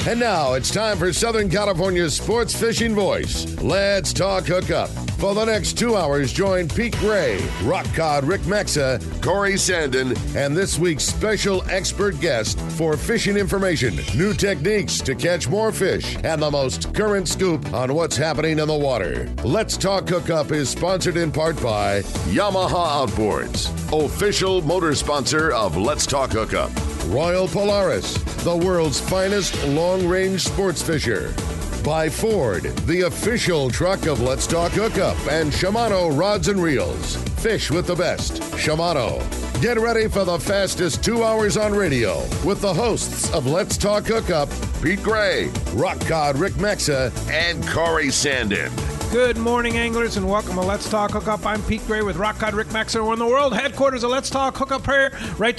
And now it's time for Southern California's sports fishing voice. Let's talk hookup. For the next 2 hours, join Pete Gray, Rock Cod Rick Maxa, Corey Sandin, and this week's special expert guest for fishing information, new techniques to catch more fish, and the most current scoop on what's happening in the water. Let's Talk Hookup is sponsored in part by Yamaha Outboards, official motor sponsor of Let's Talk Hookup. Royal Polaris, the world's finest long-range sports fisher. By Ford, the official truck of Let's Talk Hookup, and Shimano Rods and Reels. Fish with the best. Shimano. Get ready for the fastest 2 hours on radio with the hosts of Let's Talk Hookup, Pete Gray, Rock Cod Rick Maxa, and Corey Sandin. Good morning, anglers, and welcome to Let's Talk Hookup. I'm Pete Gray with Rock Cod Rick Maxa. We're in the world headquarters of Let's Talk Hookup here,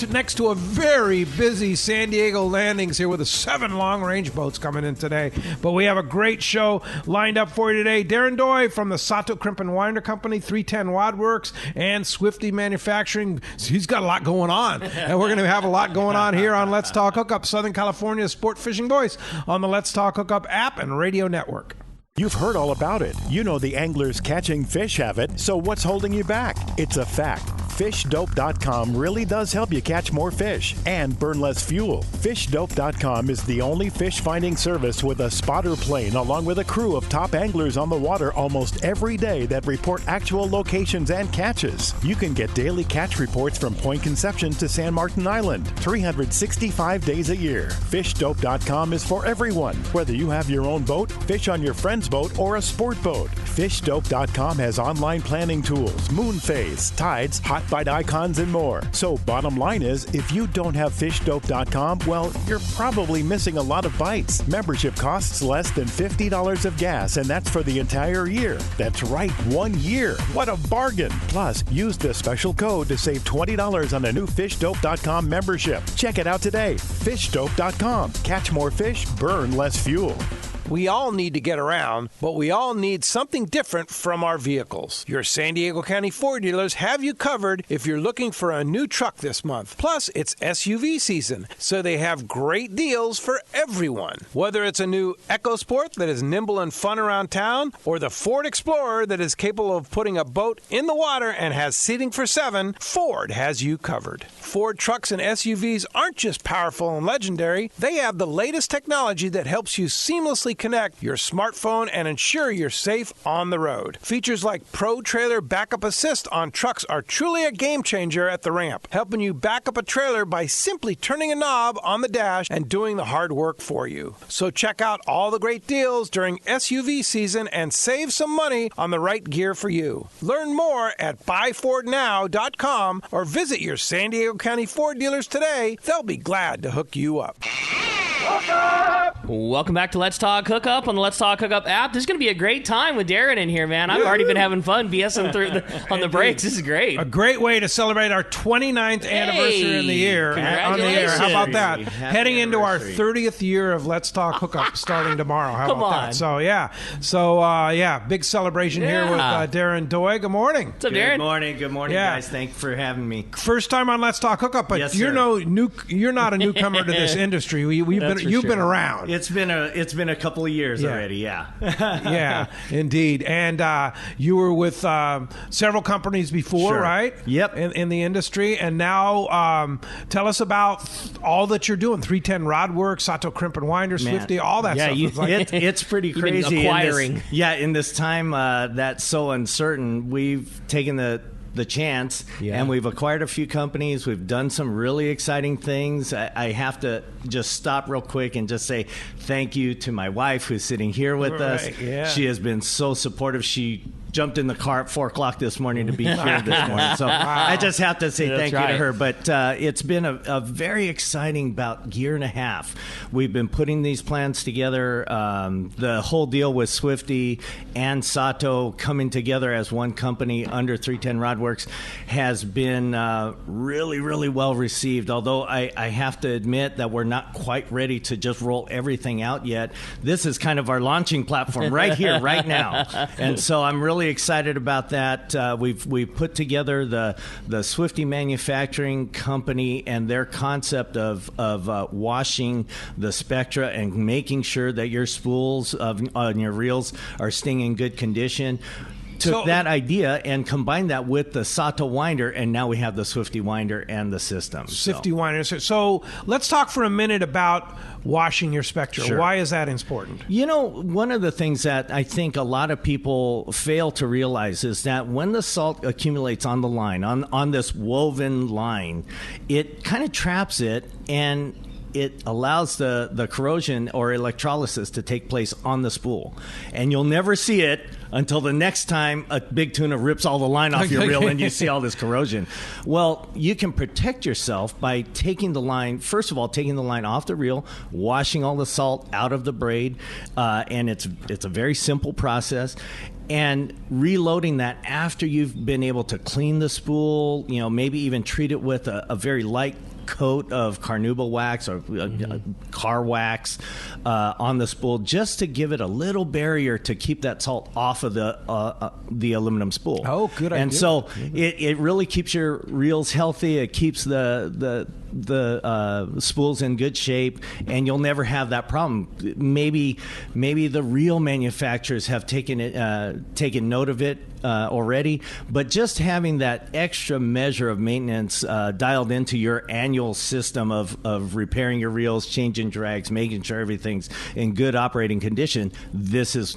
next to a very busy San Diego landings here with the 7 long-range boats coming in today. But we have a great show lined up for you today. Darin Dohi from the Sato Crimp and Winder Company, 310 Wad Works, and Swifty Manufacturing. He's got a lot going on, and we're going to have a lot going on here on Let's Talk Hookup, Southern California's sport fishing voice on the Let's Talk Hookup app and radio network. You've heard all about it. You know the anglers catching fish have it, so what's holding you back? It's a fact. FishDope.com really does help you catch more fish and burn less fuel. FishDope.com is the only fish finding service with a spotter plane along with a crew of top anglers on the water almost every day that report actual locations and catches. You can get daily catch reports from Point Conception to San Martin Island, 365 days a year. FishDope.com is for everyone, whether you have your own boat, fish on your friend's boat, or a sport boat. FishDope.com has online planning tools, moon phase, tides, hot bite icons, and more. So bottom line is, if you don't have FishDope.com, well, you're probably missing a lot of bites. Membership costs less than $50 of gas, and that's for the entire year. That's right, 1 year. What a bargain. Plus, use the special code to save $20 on a new FishDope.com membership. Check it out today. FishDope.com. Catch more fish, burn less fuel. We all need to get around, but we all need something different from our vehicles. Your San Diego County Ford dealers have you covered if you're looking for a new truck this month. Plus, it's SUV season, so they have great deals for everyone. Whether it's a new EcoSport that is nimble and fun around town, or the Ford Explorer that is capable of putting a boat in the water and has seating for 7, Ford has you covered. Ford trucks and SUVs aren't just powerful and legendary. They have the latest technology that helps you seamlessly connect your smartphone and ensure you're safe on the road. Features like Pro Trailer Backup Assist on trucks are truly a game changer at the ramp, helping you back up a trailer by simply turning a knob on the dash and doing the hard work for you. So check out all the great deals during SUV season and save some money on the right gear for you. Learn more at buyfordnow.com or visit your San Diego County Ford dealers today. They'll be glad to hook you up. Welcome back to Let's Talk Hookup on the Let's Talk Hookup app. This is going to be a great time with Darin in here, man. I've already been having fun BSing on the breaks. This is great. A great way to celebrate our 29th anniversary in the year. On the air. How about that? Heading into our 30th year of Let's Talk Hookup starting tomorrow. How about that? So, yeah. Big celebration here with Darin Dohi. Good morning. What's up, Darin? Good morning, guys. Thanks for having me. First time on Let's Talk Hookup, but yes, you're not a newcomer to this industry. You've been around. It's been a couple of years already. Yeah. Yeah, indeed. And you were with several companies before, right? Yep. In the industry, and now tell us about all that you're doing. 310 Rod Works, Sato Crimp and Winder, Swifty, all that stuff. It's pretty crazy. Acquiring. In this time that's so uncertain, we've taken the chance, and we've acquired a few companies. We've done some really exciting things. I have to just stop real quick and just say thank you to my wife who's sitting here with us. Yeah. She has been so supportive. She jumped in the car at 4 o'clock this morning to be here this morning. So I just have to say thank you to her. But it's been a very exciting about year and a half. We've been putting these plans together. The whole deal with Swifty and Sato coming together as one company under 310 Rod Works has been really, really well received. Although I have to admit that we're not quite ready to just roll everything out yet. This is kind of our launching platform right here, right now. And so I'm really really excited about that. We've put together the Swifty Manufacturing Company and their concept of washing the spectra and making sure that your spools on your reels are staying in good condition. Took that idea and combined that with the Sato winder, and now we have the Swifty winder and the system. Swifty winder. So let's talk for a minute about washing your spectra. Sure. Why is that important? You know, one of the things that I think a lot of people fail to realize is that when the salt accumulates on the line, on this woven line, it kind of traps it, and it allows the corrosion or electrolysis to take place on the spool. And you'll never see it until the next time a big tuna rips all the line off your reel and you see all this corrosion. Well, you can protect yourself by taking the line, first of all, taking the line off the reel, washing all the salt out of the braid, and it's a very simple process. And reloading that after you've been able to clean the spool, maybe even treat it with a very light coat of carnauba wax or car wax on the spool, just to give it a little barrier to keep that salt off of the aluminum spool. Oh, good idea. And so it really keeps your reels healthy. It keeps the spools in good shape, and you'll never have that problem. Maybe the reel manufacturers have taken note of it already, but just having that extra measure of maintenance dialed into your annual system of repairing your reels, changing drags, making sure everything's in good operating condition, this is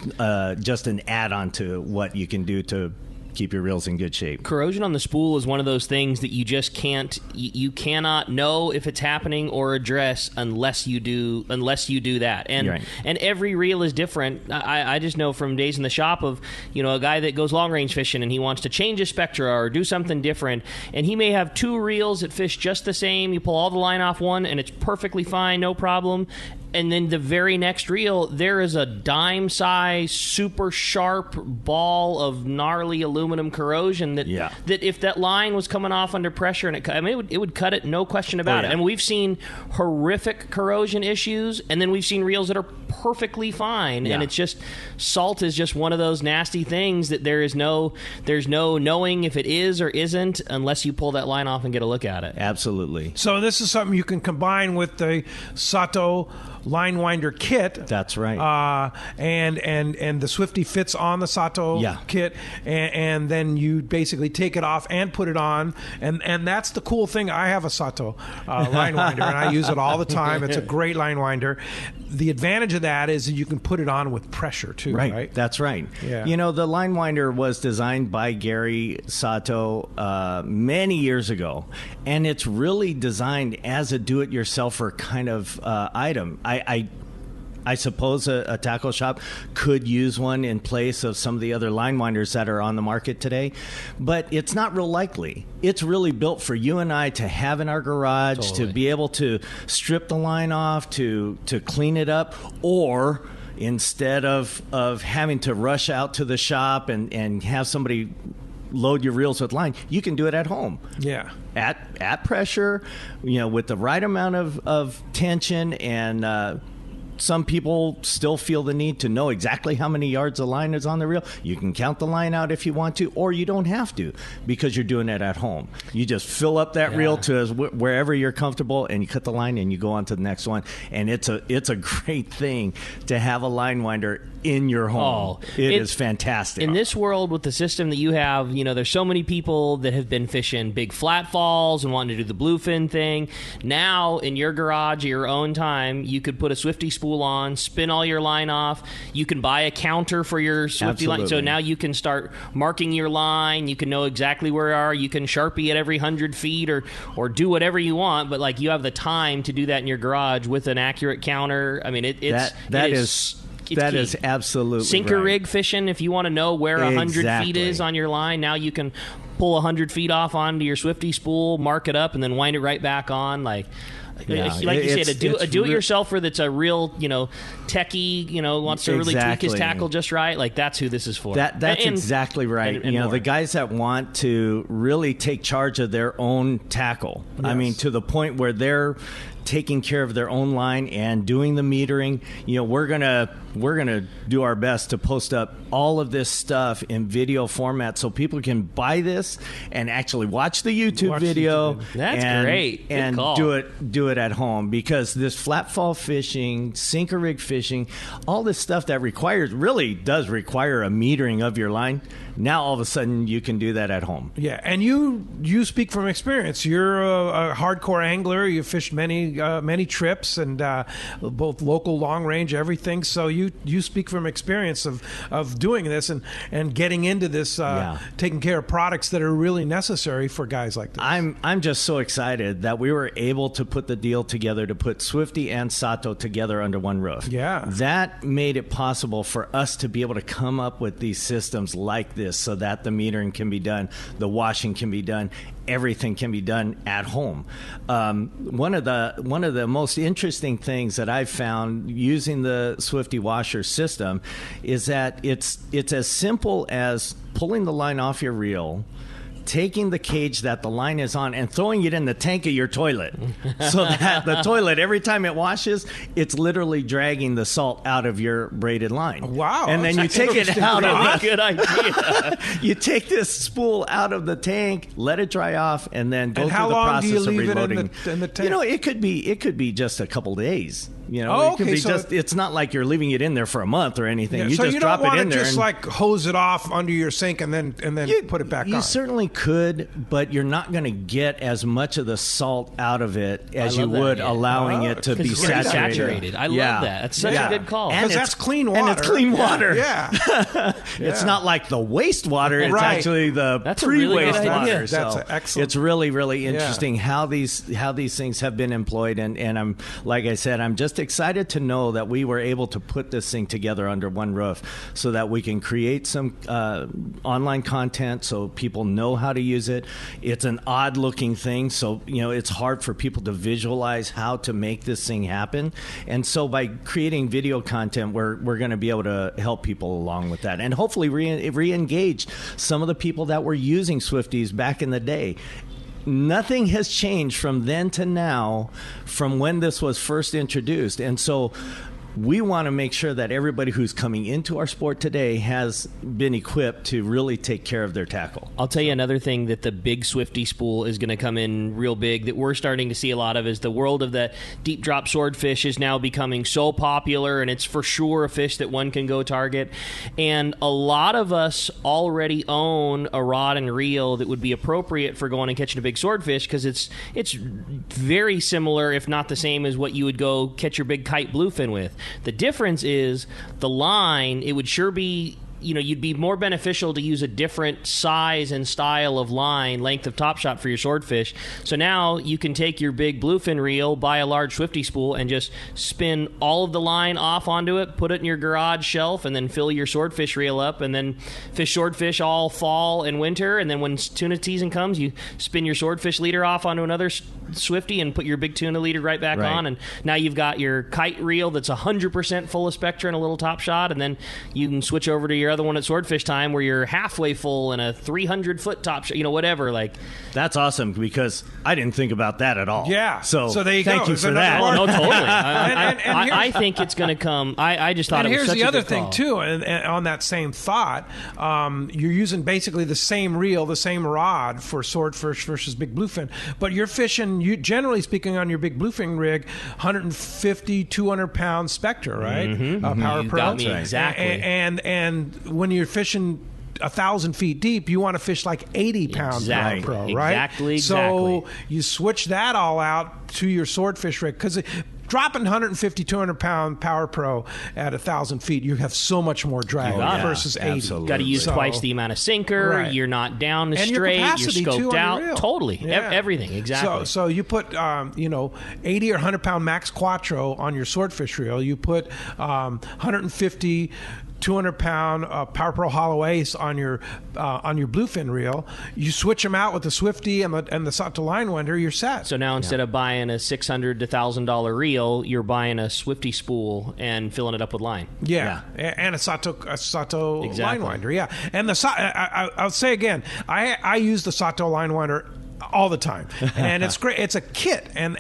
just an add-on to what you can do to keep your reels in good shape. Corrosion on the spool is one of those things that you just can't, you cannot know if it's happening or address unless you do that. And right. And every reel is different. I just know from days in the shop of, a guy that goes long range fishing and he wants to change his spectra or do something different, and he may have two reels that fish just the same. You pull all the line off one and it's perfectly fine, no problem. And then the very next reel, there is a dime-size, super sharp ball of gnarly aluminum corrosion that if that line was coming off under pressure, and it would cut it, no question about it. And we've seen horrific corrosion issues, and then we've seen reels that are perfectly fine. And it's just, salt is just one of those nasty things that there's no knowing if it is or isn't unless you pull that line off and get a look at it. Absolutely. So this is something you can combine with the Sato line winder kit. That's right. And the Swifty fits on the Sato kit, and then you basically take it off and put it on, and that's the cool thing. I have a Sato line winder, and I use it all the time. It's a great line winder. The advantage of that is that you can put it on with pressure too, right? That's right. Yeah. The line winder was designed by Gary Sato many years ago, and it's really designed as a do-it-yourselfer kind of item. I suppose a tackle shop could use one in place of some of the other line winders that are on the market today, but it's not real likely. It's really built for you and I to have in our garage, to be able to strip the line off, to clean it up, or instead of having to rush out to the shop and have somebody load your reels with line, you can do it at home. Yeah. At pressure, with the right amount of tension, and some people still feel the need to know exactly how many yards of line is on the reel. You can count the line out if you want to, or you don't have to because you're doing it at home. You just fill up that reel to wherever you're comfortable, and you cut the line and you go on to the next one. And it's a great thing to have a line winder in your home. It is fantastic. In this world with the system that you have, there's so many people that have been fishing big flat falls and wanting to do the bluefin thing. Now, in your garage at your own time, you could put a Swifty spool on, spin all your line off. You can buy a counter for your Swifty line. So now you can start marking your line. You can know exactly where you are. You can Sharpie at every 100 feet or do whatever you want, but you have the time to do that in your garage with an accurate counter. I mean, that is absolutely sinker right. rig fishing. If you want to know where 100 feet is on your line, now you can pull 100 feet off onto your Swifty spool, mark it up, and then wind it right back on. Like you said, a do-it-yourselfer that's a real, techie, wants to really tweak his tackle just right. That's who this is for. That's exactly right. And the guys that want to really take charge of their own tackle. Yes. I mean, to the point where they're taking care of their own line and doing the metering. We're gonna do our best to post up all of this stuff in video format so people can buy this and actually watch the YouTube video. That's great. Good and call. do it at home, because this flat fall fishing, sinker rig fishing, all this stuff that really does require a metering of your line. Now all of a sudden you can do that at home. Yeah, and you speak from experience. You're a hardcore angler. You've fished many trips, and both local, long range, everything. So you speak from experience of doing this and getting into this, taking care of products that are really necessary for guys like this. I'm just so excited that we were able to put the deal together to put Swifty and Sato together under one roof. Yeah, that made it possible for us to be able to come up with these systems like this, so that the metering can be done, the washing can be done, everything can be done at home. One of the most interesting things that I've found using the Swifty washer system is that it's as simple as pulling the line off your reel, taking the cage that the line is on and throwing it in the tank of your toilet, so that the toilet, every time it washes, it's literally dragging the salt out of your braided line. Wow. And then you take it out of Good idea. you take this spool out of the tank, let it dry off, and then go through the process of reloading. In the tank? It could be just a couple days. Oh, it could okay, be so it's not like you're leaving it in there for a month or anything. Yeah, you so just you drop don't it in want to there just like hose it off under your sink and then put it back on. You certainly could, but you're not going to get as much of the salt out of it as you would allowing it to be saturated. I love that. That's such a good call. Because that's clean water. And it's clean water. Yeah. It's not like the wastewater. It's actually the pre-waste water. That's excellent. It's really, really interesting how these things have been employed. And I'm, like I said, I'm just excited to know that we were able to put this thing together under one roof so that we can create some online content so people know how to use it. It's an odd looking thing, so it's hard for people to visualize how to make this thing happen. And so by creating video content, we're going to be able to help people along with that, and hopefully re-engage some of the people that were using Swifties back in the day. Nothing has changed from then to now, from when this was first introduced. And so we want to make sure that everybody who's coming into our sport today has been equipped to really take care of their tackle. I'll tell you another thing that the big Swifty spool is going to come in real big that we're starting to see a lot of is the world of the deep drop swordfish is now becoming so popular, and it's for sure a fish that one can go target. And a lot of us already own a rod and reel that would be appropriate for going and catching a big swordfish, because it's very similar, if not the same, as what you would go catch your big kite bluefin with. The difference is the line, it would sure be, you'd be more beneficial to use a different size and style of line, length of top shot for your swordfish. So now you can take your big bluefin reel, buy a large Swifty spool, and just spin all of the line off onto it, put it in your garage shelf, and then fill your swordfish reel up, and then fish swordfish all fall and winter. And then when tuna season comes, you spin your swordfish leader off onto another Swifty and put your big tuna leader right back on. And now you've got your kite reel that's 100% full of Spectra and a little top shot, and then you can switch over to your other one at swordfish time where you're halfway full and a 300-foot top shot, whatever. Like, that's awesome, because I didn't think about that at all. Yeah. So there you thank go. you for that. Oh, no, totally. I think it's going to come. I just thought it was such a good call. And here's the other thing, too, and on that same thought, you're using basically the same reel, the same rod for swordfish versus big bluefin, but you're fishing, generally speaking, on your big bluefin rig, 150, 200-pound Spectra, right? Mm-hmm. Power You Pro. got me, exactly. And when you're fishing 1,000 feet deep, you want to fish like 80 pounds Power Pro, right? Exactly. So you switch that all out to your swordfish rig, because dropping 150, 200-pound Power Pro at 1,000 feet, you have so much more drag versus 80. Absolutely. Got to use twice the amount of sinker. Right. You're not down and straight. You're scoped out. Totally. Everything. Exactly. So you put 80 or 100-pound Max Quattro on your swordfish reel. You put 150, 200-pound Power Pro Hollow Ace on your bluefin reel. You switch them out with the Swifty and the Sato line winder. You're set. So now instead of buying a $600 to $1,000 reel, you're buying a Swifty spool and filling it up with line. Yeah. And a Sato line winder. Yeah, and I'll say again, I use the Sato line winder All the time, and it's great. It's a kit, and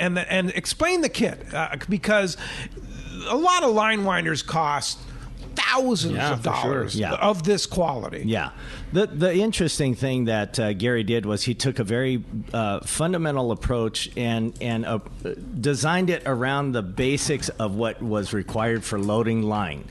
explain the kit because a lot of line winders cost thousands of dollars of this quality. Yeah. The interesting thing that Gary did was he took a very fundamental approach and designed it around the basics of what was required for loading line.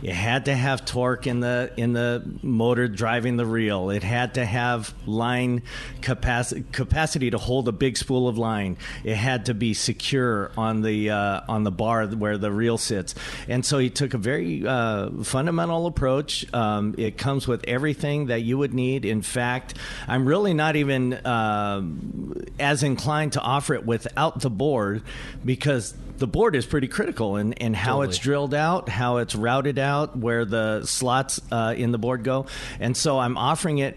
You had to have torque in the motor driving the reel. It had to have line capacity to hold a big spool of line. It had to be secure on the bar where the reel sits. And so he took a very fundamental approach. It comes with everything that you would need. In fact, I'm really not even as inclined to offer it without the board, because the board is pretty critical in how it's drilled out, how it's routed out, where the slots in the board go. And so I'm offering it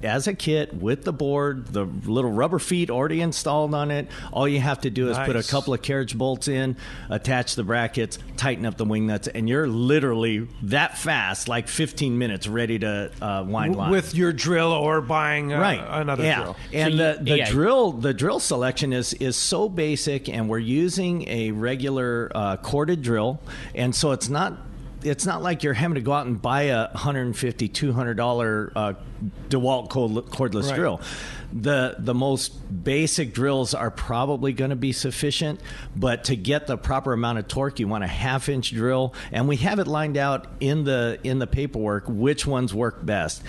as a kit with the board, the little rubber feet already installed on it. All you have to do is put a couple of carriage bolts in, attach the brackets, tighten up the wing nuts, and you're literally that fast, like 15 minutes, ready to wind line. With your drill or buying another drill. And the drill selection is so basic, and we're using a regular corded drill, and so it's not like you're having to go out and buy a $150, $200 DeWalt cordless drill. The most basic drills are probably going to be sufficient, but to get the proper amount of torque, you want a 1/2-inch drill, and we have it lined out in the paperwork which ones work best.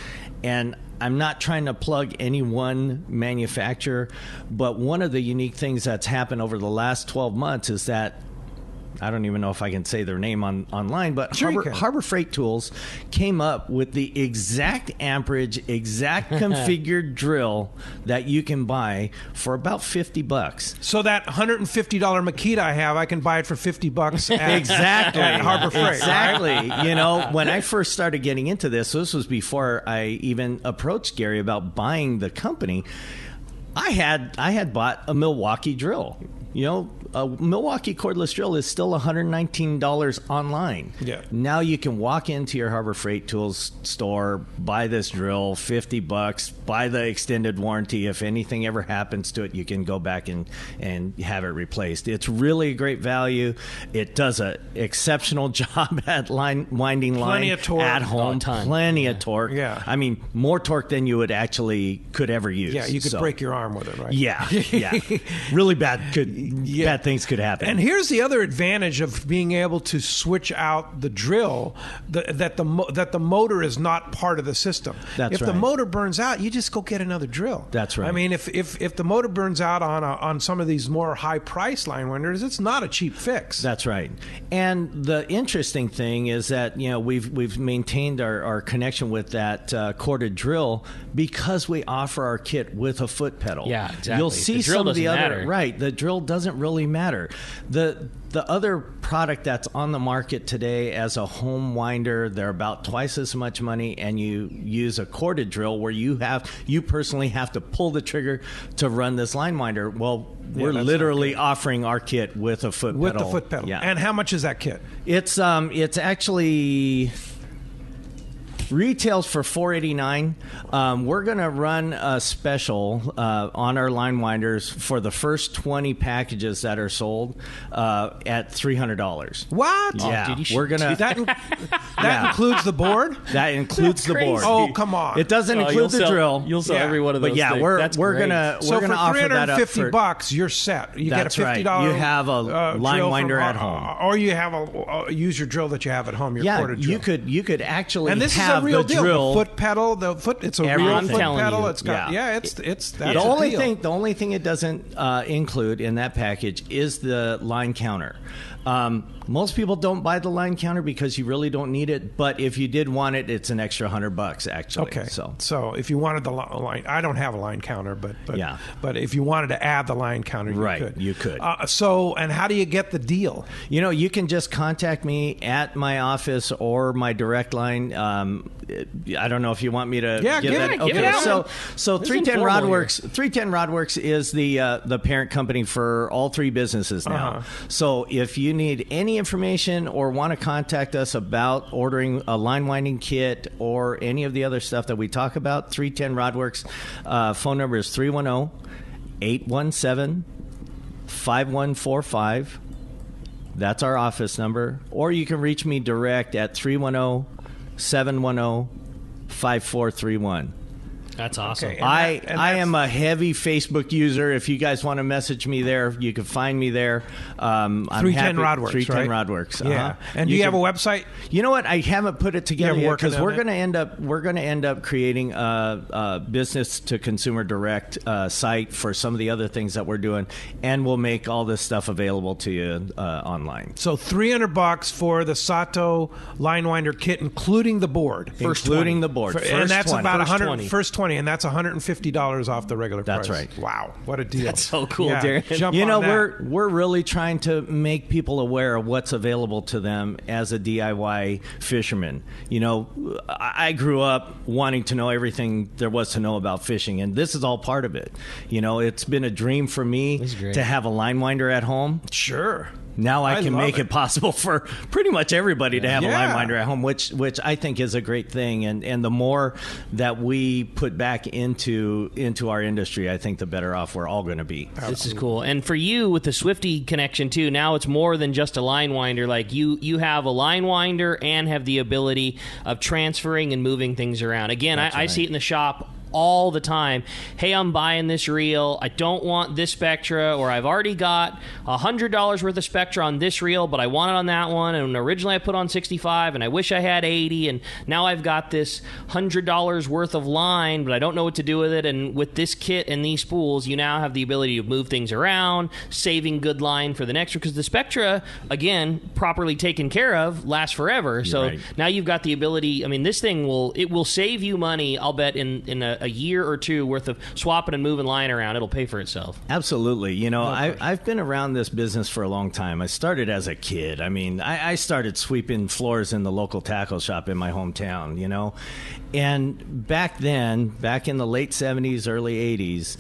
And I'm not trying to plug any one manufacturer, but one of the unique things that's happened over the last 12 months is that, I don't even know if I can say their name online, but Harbor Freight Tools came up with the exact amperage, exact configured drill that you can buy for about $50. So that $150 Makita I have, I can buy it for $50 exactly at Harbor Freight. Exactly. Right? You know, when I first started getting into this was before I even approached Gary about buying the company. I had bought a Milwaukee drill. You know, a Milwaukee cordless drill is still $119 online. Yeah. Now you can walk into your Harbor Freight Tools store, buy this drill, $50, buy the extended warranty. If anything ever happens to it, you can go back and have it replaced. It's really a great value. It does an exceptional job at winding line of torque at home. Plenty of torque. Yeah. I mean, more torque than you could ever use. Yeah, you could break your arm with it, right? Yeah, yeah. Really bad things could happen. And here's the other advantage of being able to switch out the drill, that the motor is not part of the system. That's if the motor burns out, you just go get another drill. That's right. I mean, if the motor burns out on some of these more high price line winders, it's not a cheap fix. That's right. And the interesting thing is that, you know, we've maintained our connection with that corded drill because we offer our kit with a foot pedal. Yeah, exactly. You'll see some of the other the drill doesn't really matter. The other product that's on the market today as a home winder, they're about twice as much money, and you use a corded drill where you personally have to pull the trigger to run this line winder. Well, we're literally offering our kit with a foot pedal. With the foot pedal. Yeah. And how much is that kit? It's actually retails for $489. We're going to run a special on our line winders for the first 20 packages that are sold at $300. What? Yeah, we're gonna. That includes the board. That includes the board. Oh, come on! It doesn't include the drill. You'll sell every one of those. But yeah, things. we're gonna offer that up for $350. You're set. You get a $50. You have a line winder at home, or you have use your drill that you have at home. Your corded drill. You could actually and this have is a real the deal. drill. The foot pedal. It's a real foot pedal. It's got it's that's the only thing it doesn't include in that package is the line counter. Most people don't buy the line counter because you really don't need it, but if you did want it, it's an extra $100 actually. Okay. So if you wanted the line, I don't have a line counter, but yeah. But if you wanted to add the line counter, you could. And how do you get the deal? You know, you can just contact me at my office or my direct line. I don't know if you want me to give that. Give it out. So 310 Rodworks. 310 Rodworks is the parent company for all three businesses now. So if you need any information or want to contact us about ordering a line winding kit or any of the other stuff that we talk about, 310 Rodworks phone number is 310 817-5145. That's our office number. Or you can reach me direct at 310-710-5431. That's awesome. Okay. I am a heavy Facebook user. If you guys want to message me there, you can find me there. 310 Rodworks, 310 right? Rodworks. Yeah. And do you have a website? You know what? I haven't put it together yet because we're going to end up creating a business to consumer direct site for some of the other things that we're doing, and we'll make all this stuff available to you online. So $300 for the Sato line winder kit, including the board. Including the board. And that's 20. about first 20, and that's $150 off the regular price. That's right. Wow, what a deal! That's so cool, Darin. We're really trying to make people aware of what's available to them as a DIY fisherman. You know, I grew up wanting to know everything there was to know about fishing, and this is all part of it. You know, it's been a dream for me to have a line winder at home. Sure. Now I can make it possible for pretty much everybody to have a line winder at home, which I think is a great thing. And the more that we put back into our industry, I think the better off we're all going to be. This is cool. And for you with the Swifty connection too, now it's more than just a line winder. Like you have a line winder and have the ability of transferring and moving things around. Again, I see it in the shop all the time. Hey, I'm buying this reel. I don't want this Spectra, or I've already got $100 worth of Spectra on this reel, but I want it on that one. And originally I put on 65, and I wish I had 80. And now I've got this $100 worth of line, but I don't know what to do with it. And with this kit and these spools, you now have the ability to move things around, saving good line for the next one. Because the Spectra, again, properly taken care of, lasts forever. So now you've got the ability. I mean, this thing will save you money. I'll bet in a year or two worth of swapping and moving line around, it'll pay for itself. Absolutely. You know, I've been around this business for a long time. I started as a kid. I mean, I started sweeping floors in the local tackle shop in my hometown, you know. And back then, back in the late 70s, early 80s,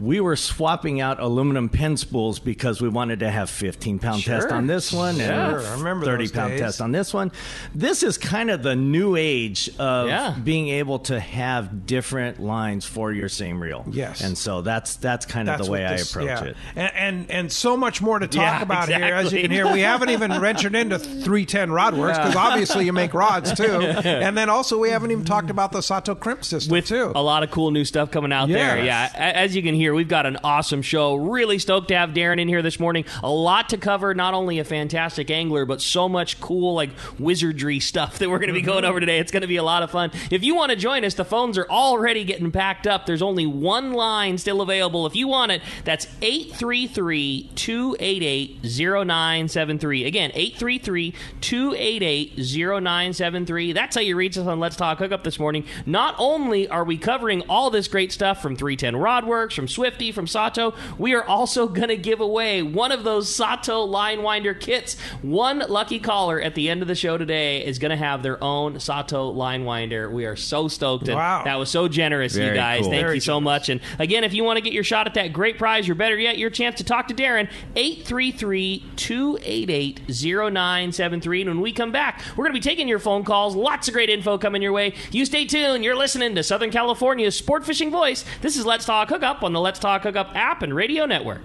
we were swapping out aluminum pen spools because we wanted to have 15-pound test on this one and 30-pound test on this one. This is kind of the new age of being able to have different lines for your same reel. Yes. And so that's kind of the way I approach it. And so much more to talk about here. As you can hear, we haven't even ventured into 310 Rodworks because obviously you make rods too. And then also we haven't even talked about the Sato Crimp system with too. A lot of cool new stuff coming out there. Yeah. As you can hear, we've got an awesome show. Really stoked to have Darin in here this morning. A lot to cover. Not only a fantastic angler, but so much cool like wizardry stuff that we're going to be going over today. It's going to be a lot of fun. If you want to join us, the phones are already getting packed up. There's only one line still available. If you want it, that's 833-288-0973. Again, 833-288-0973. That's how you reach us on Let's Talk Hookup this morning. Not only are we covering all this great stuff from 310 Rodworks, from Swifty, from Sato, we are also going to give away one of those Sato line winder kits. One lucky caller at the end of the show today is going to have their own Sato line winder. We are so stoked. And that was so generous, you guys. Cool. Thank you so much. And again, if you want to get your shot at that great prize, or better yet, your chance to talk to Darin, 833-288-0973. And when we come back, we're going to be taking your phone calls. Lots of great info coming your way. You stay tuned. You're listening to Southern California's sport fishing voice. This is Let's Talk Hookup on the Let's Talk Hookup app and radio network.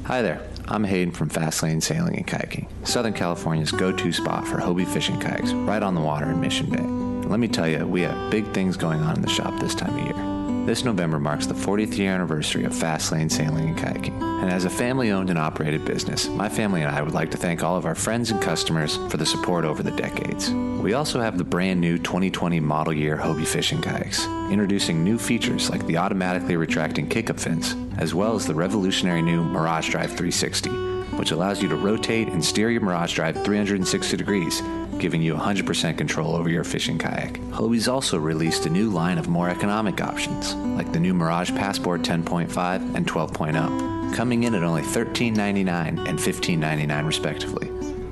Hi there, I'm Hayden from Fast Lane Sailing and Kayaking, Southern California's go-to spot for Hobie fishing kayaks, right on the water in Mission Bay. Let me tell you, we have big things going on in the shop this time of year. This November marks the 40th year anniversary of Fast Lane Sailing and Kayaking. And as a family-owned and operated business, my family and I would like to thank all of our friends and customers for the support over the decades. We also have the brand new 2020 model year Hobie fishing kayaks, introducing new features like the automatically retracting kick-up fins, as well as the revolutionary new Mirage Drive 360, which allows you to rotate and steer your Mirage Drive 360 degrees, giving you 100% control over your fishing kayak. Hobie's also released a new line of more economic options, like the new Mirage Passport 10.5 and 12.0, coming in at only $13.99 and $15.99 respectively,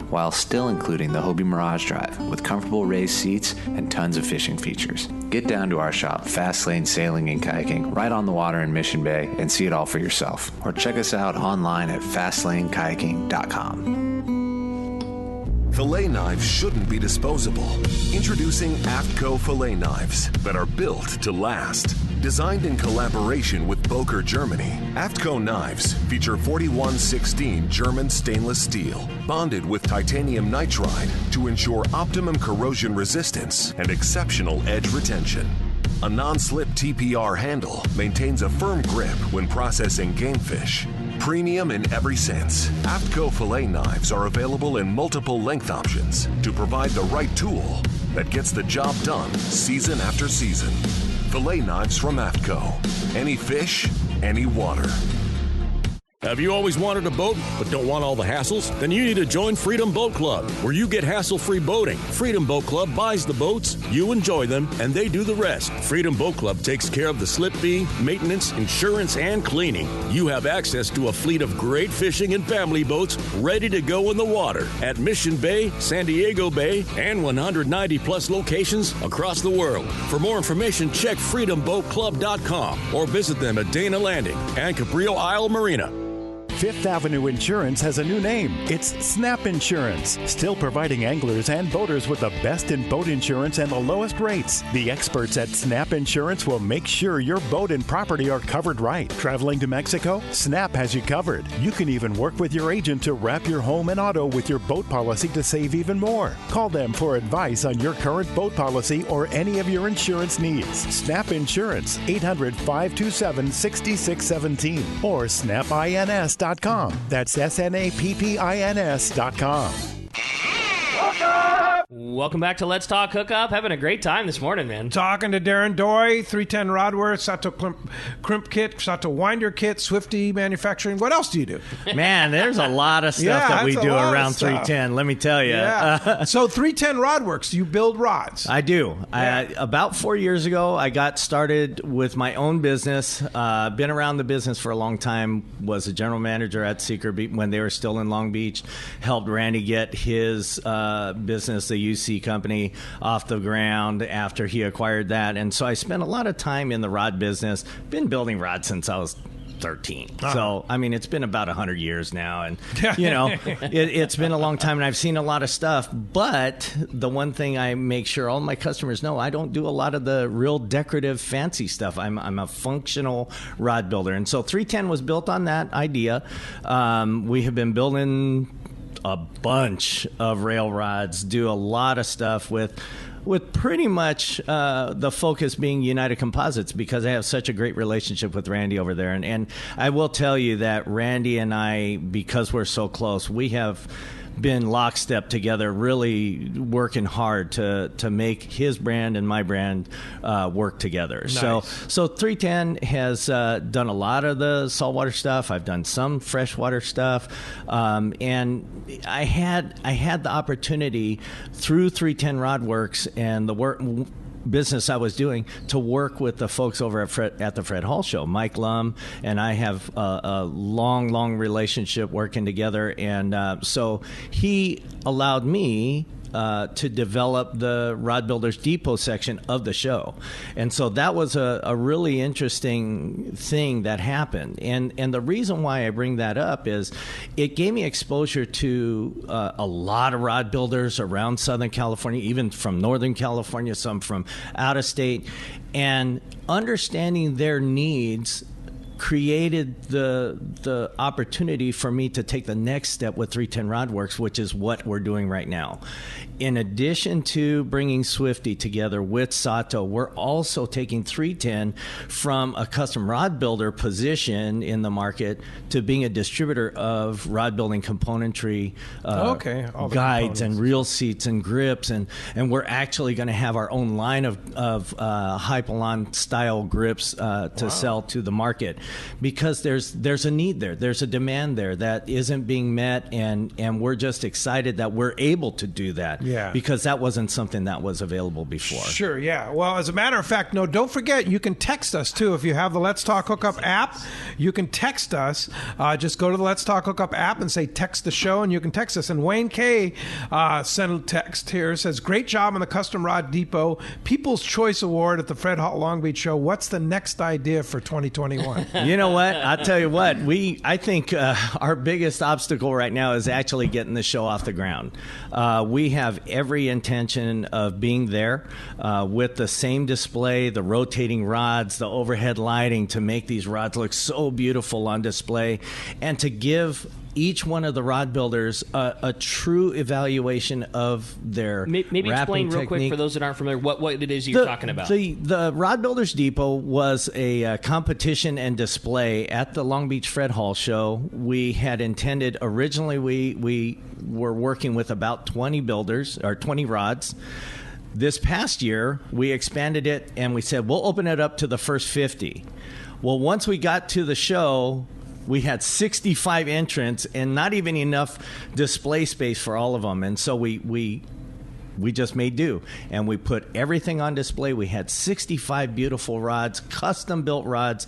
while still including the Hobie Mirage Drive with comfortable raised seats and tons of fishing features. Get down to our shop, Fast Lane Sailing and Kayaking, right on the water in Mission Bay, and see it all for yourself. Or check us out online at fastlanekayaking.com. Filet knives shouldn't be disposable. Introducing Afco Filet knives that are built to last. Designed in collaboration with Boker, Germany, Afco knives feature 4116 German stainless steel, bonded with titanium nitride to ensure optimum corrosion resistance and exceptional edge retention. A non-slip TPR handle maintains a firm grip when processing game fish. Premium in every sense, Afco Filet knives are available in multiple length options to provide the right tool that gets the job done season after season. Filet knives from Afco. Any fish, any water. Have you always wanted a boat but don't want all the hassles? Then you need to join Freedom Boat Club, where you get hassle-free boating. Freedom Boat Club buys the boats, you enjoy them, and they do the rest. Freedom Boat Club takes care of the slip fee, maintenance, insurance, and cleaning. You have access to a fleet of great fishing and family boats ready to go in the water at Mission Bay, San Diego Bay, and 190-plus locations across the world. For more information, check freedomboatclub.com or visit them at Dana Landing and Cabrillo Isle Marina. Fifth Avenue Insurance has a new name. It's Snap Insurance, still providing anglers and boaters with the best in boat insurance and the lowest rates. The experts at Snap Insurance will make sure your boat and property are covered right. Traveling to Mexico? Snap has you covered. You can even work with your agent to wrap your home and auto with your boat policy to save even more. Call them for advice on your current boat policy or any of your insurance needs. Snap Insurance, 800-527-6617 or snapins.com. That's SNAPPINS.com. Welcome back to Let's Talk Hookup. Having a great time this morning, man. Talking to Darin Dohi, 310 Rodware, Sato Crimp Kit, Sato Winder Kit, Swifty Manufacturing. What else do you do? Man, there's a lot of stuff that we do around 310, let me tell you. Yeah. So 310 Rodworks, you build rods. I do. Yeah. About 4 years ago, I got started with my own business. Been around the business for a long time. Was a general manager at Seeker when they were still in Long Beach. Helped Randy get his business, the UC company, off the ground after he acquired that. And so I spent a lot of time in the rod business. Been building rods since I was 13. Uh-huh. So, I mean, it's been about 100 years now. And, you know, it's been a long time and I've seen a lot of stuff. But the one thing I make sure all my customers know, I don't do a lot of the real decorative fancy stuff. I'm a functional rod builder. And so 310 was built on that idea. We have been building a bunch of rail rods, do a lot of stuff with pretty much the focus being United Composites, because I have such a great relationship with Randy over there. And I will tell you that Randy and I, because we're so close, we have been lockstep together, really working hard to make his brand and my brand work together. Nice. So 310 has done a lot of the saltwater stuff. I've done some freshwater stuff, and I had the opportunity through 310 Rodworks and the work business I was doing to work with the folks over at the Fred Hall Show. Mike Lum and I have a long relationship working together, and so he allowed me to develop the Rod Builders Depot section of the show. And so that was a really interesting thing that happened. And the reason why I bring that up is it gave me exposure to a lot of rod builders around Southern California, even from Northern California, some from out of state, and understanding their needs created the opportunity for me to take the next step with 310 Rodworks, which is what we're doing right now. In addition to bringing Swifty together with Sato, we're also taking 310 from a custom rod builder position in the market to being a distributor of rod building componentry, guides and reel seats and grips, and we're actually going to have our own line of Hypalon style grips to sell to the market, because there's a need there, there's a demand there that isn't being met, and we're just excited that we're able to do that. Yeah. Because that wasn't something that was available before. Sure, yeah. Well, as a matter of fact, no, don't forget, you can text us, too. If you have the Let's Talk Hookup app, you can text us. Just go to the Let's Talk Hookup app and say, text the show, and you can text us. And Wayne K. sent a text here, says, great job on the Custom Rod Depot People's Choice Award at the Fred Hall Long Beach Show. What's the next idea for 2021? You know what? I'll tell you what. I think our biggest obstacle right now is actually getting the show off the ground. We have every intention of being there with the same display, the rotating rods, the overhead lighting to make these rods look so beautiful on display, and to give each one of the rod builders a true evaluation of their maybe explain real quick for those that aren't familiar what it is you're talking about. The Rod Builders Depot was a competition and display at the Long Beach Fred Hall show. We had intended originally we were working with about 20 builders or 20 rods. This past year we expanded it and we said we'll open it up to the first 50. Well, once we got to the show, we had 65 entrants and not even enough display space for all of them. And so we just made do. And we put everything on display. We had 65 beautiful rods, custom-built rods,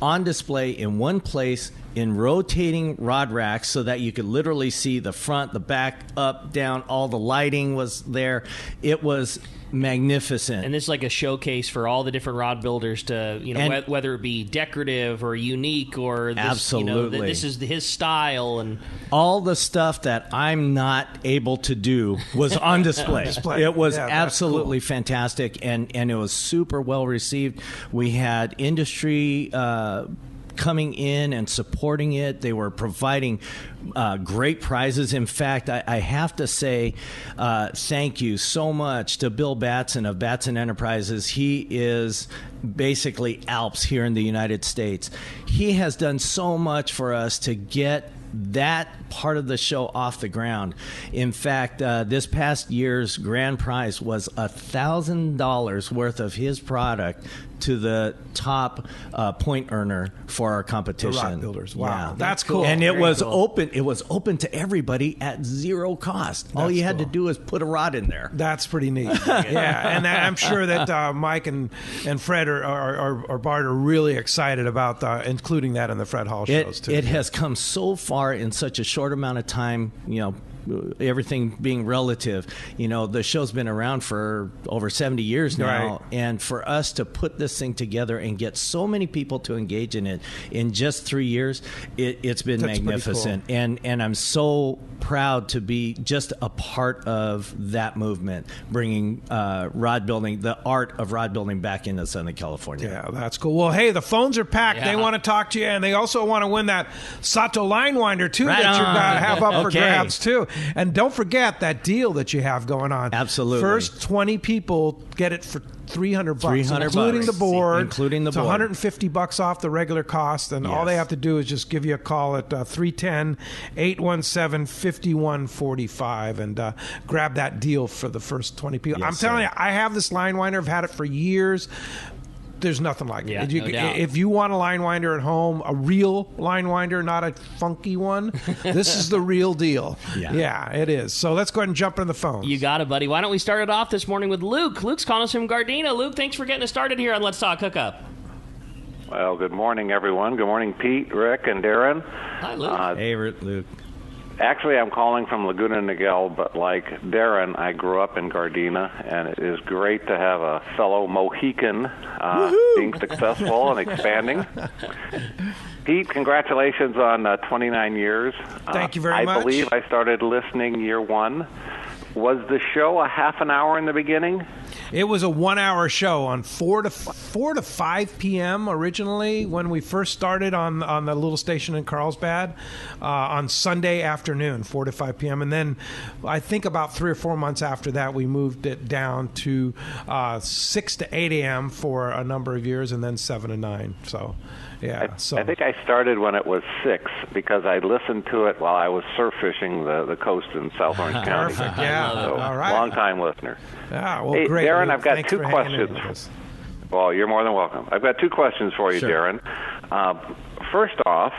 on display in one place in rotating rod racks so that you could literally see the front, the back, up, down. All the lighting was there. It was magnificent. And this is like a showcase for all the different rod builders to, whether it be decorative or unique or this, absolutely. This is his style. And all the stuff that I'm not able to do was on display. It was absolutely fantastic, and it was super well received. We had industry coming in and supporting it. They were providing great prizes. In fact, I have to say thank you so much to Bill Batson of Batson Enterprises. He is basically Alps here in the United States. He has done so much for us to get that part of the show off the ground. In fact, this past year's grand prize was $1,000 worth of his product to the top point earner for our competition. The rod builders. Wow. Yeah. That's cool. And it was open. It was open to everybody at zero cost. All you had to do is put a rod in there. That's pretty neat. Yeah, and I'm sure that Mike and Fred or Bart are really excited about including that in the Fred Hall shows too. It has come so far in such a short amount of time. Everything being relative, the show's been around for over 70 years now, right. And for us to put this thing together and get so many people to engage in it in just 3 years, it's been That's magnificent. Cool. And I'm so proud to be just a part of that movement, bringing rod building, the art of rod building, back into Southern California. Yeah, that's cool. Well, hey, the phones are packed. Yeah. They want to talk to you, and they also want to win that Sato line winder too that you have up for grabs too. And don't forget that deal that you have going on. Absolutely. First 20 people get it for $300, including the board. Including the board. It's $150 off the regular cost, and all they have to do is just give you a call at 310-817-5145 and grab that deal for the first 20 people. Yes, I'm telling you, I have this line winder. I've had it for years. There's nothing like it. No doubt. If you want a line winder at home, a real line winder, not a funky one, this is the real deal. Yeah, it is. So let's go ahead and jump in the phone. You got it, buddy. Why don't we start it off this morning with Luke? Luke's calling us from Gardena. Luke, thanks for getting us started here on Let's Talk Hookup. Well, good morning, everyone. Good morning, Pete, Rick, and Darin. Hi, Luke. Hey, Luke. Actually, I'm calling from Laguna Niguel, but like Darin, I grew up in Gardena, and it is great to have a fellow Mohican being successful and expanding. Pete, congratulations on 29 years. Thank you very much. I believe I started listening year one. Was the show a half an hour in the beginning? It was a 1 hour show on 4 to 5 p.m. originally when we first started on the little station in Carlsbad on Sunday afternoon, 4 to 5 p.m. And then I think about 3 or 4 months after that, we moved it down to 6 to 8 a.m. for a number of years, and then 7 to 9. So. Yeah, I think I started when it was 6 because I listened to it while I was surf fishing the coast in South Orange County. Perfect, yeah. So, all right. Long-time listener. Yeah, well, hey, great. Darin, Luke. I've got Thanks two for questions. Well, you're more than welcome. I've got two questions for you, Sure. Darin. First off,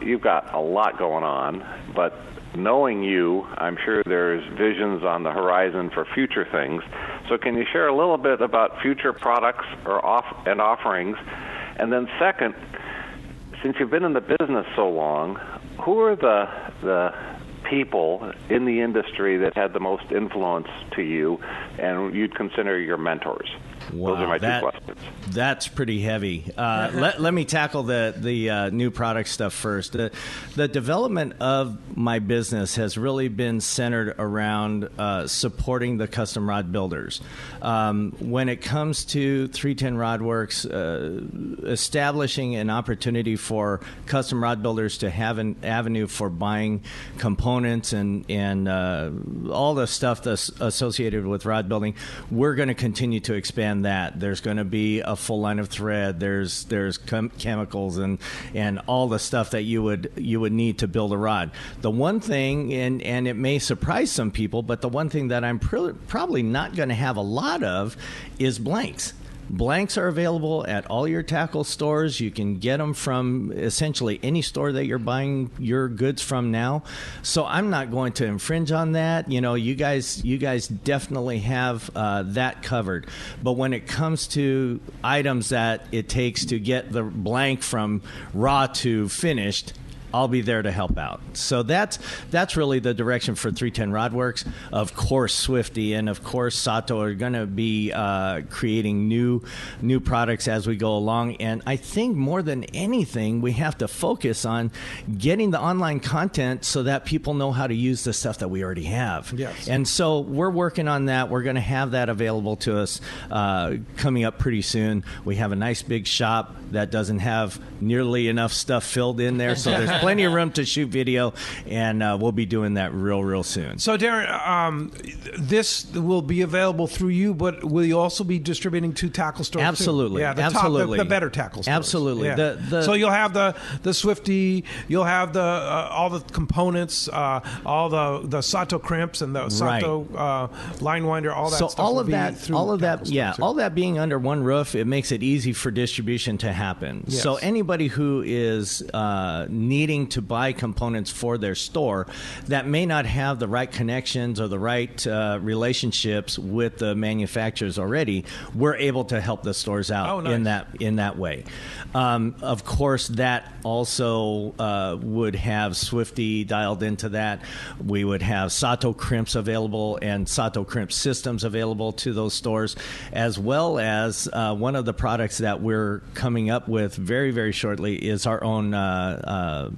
you've got a lot going on, but knowing you, I'm sure there's visions on the horizon for future things. So can you share a little bit about future products and offerings? And then second, since you've been in the business so long, who are the people in the industry that had the most influence to you and you'd consider your mentors? Wow, those are my two questions. That's pretty heavy. Let me tackle the new product stuff first. The development of my business has really been centered around supporting the custom rod builders. When it comes to 310 Rod Works, establishing an opportunity for custom rod builders to have an avenue for buying components and all the stuff that's associated with rod building, we're going to continue to expand that. There's going to be a full line of thread. There's chemicals and all the stuff that you would need to build a rod. The one thing, and it may surprise some people, but the one thing that I'm probably not going to have a lot of is blanks. Blanks are available at all your tackle stores. You can get them from essentially any store that you're buying your goods from now. So I'm not going to infringe on that. You know, you guys definitely have that covered. But when it comes to items that it takes to get the blank from raw to finished, I'll be there to help out. So that's really the direction for 310 Rod Works. Of course, Swifty and of course Sato are going to be creating new products as we go along. And I think more than anything, we have to focus on getting the online content so that people know how to use the stuff that we already have. Yes. And so we're working on that. We're going to have that available to us coming up pretty soon. We have a nice big shop that doesn't have nearly enough stuff filled in there, so there's plenty of room to shoot video, and we'll be doing that real soon. So, Darin, this will be available through you, but will you also be distributing to tackle stores? Absolutely. Too? Yeah, absolutely. The better tackle stores. Absolutely. Yeah. So you'll have the Swifty, you'll have the all the components, all the Sato Crimps and the Sato line winder, all that so stuff. all of that being under one roof, it makes it easy for distribution to happen. Yes. So anybody who is needing to buy components for their store that may not have the right connections or the right relationships with the manufacturers already, we're able to help the stores out in that way. Of course, that also would have Swifty dialed into that. We would have Sato Crimps available and Sato Crimp systems available to those stores, as well as one of the products that we're coming up with very, very shortly is our own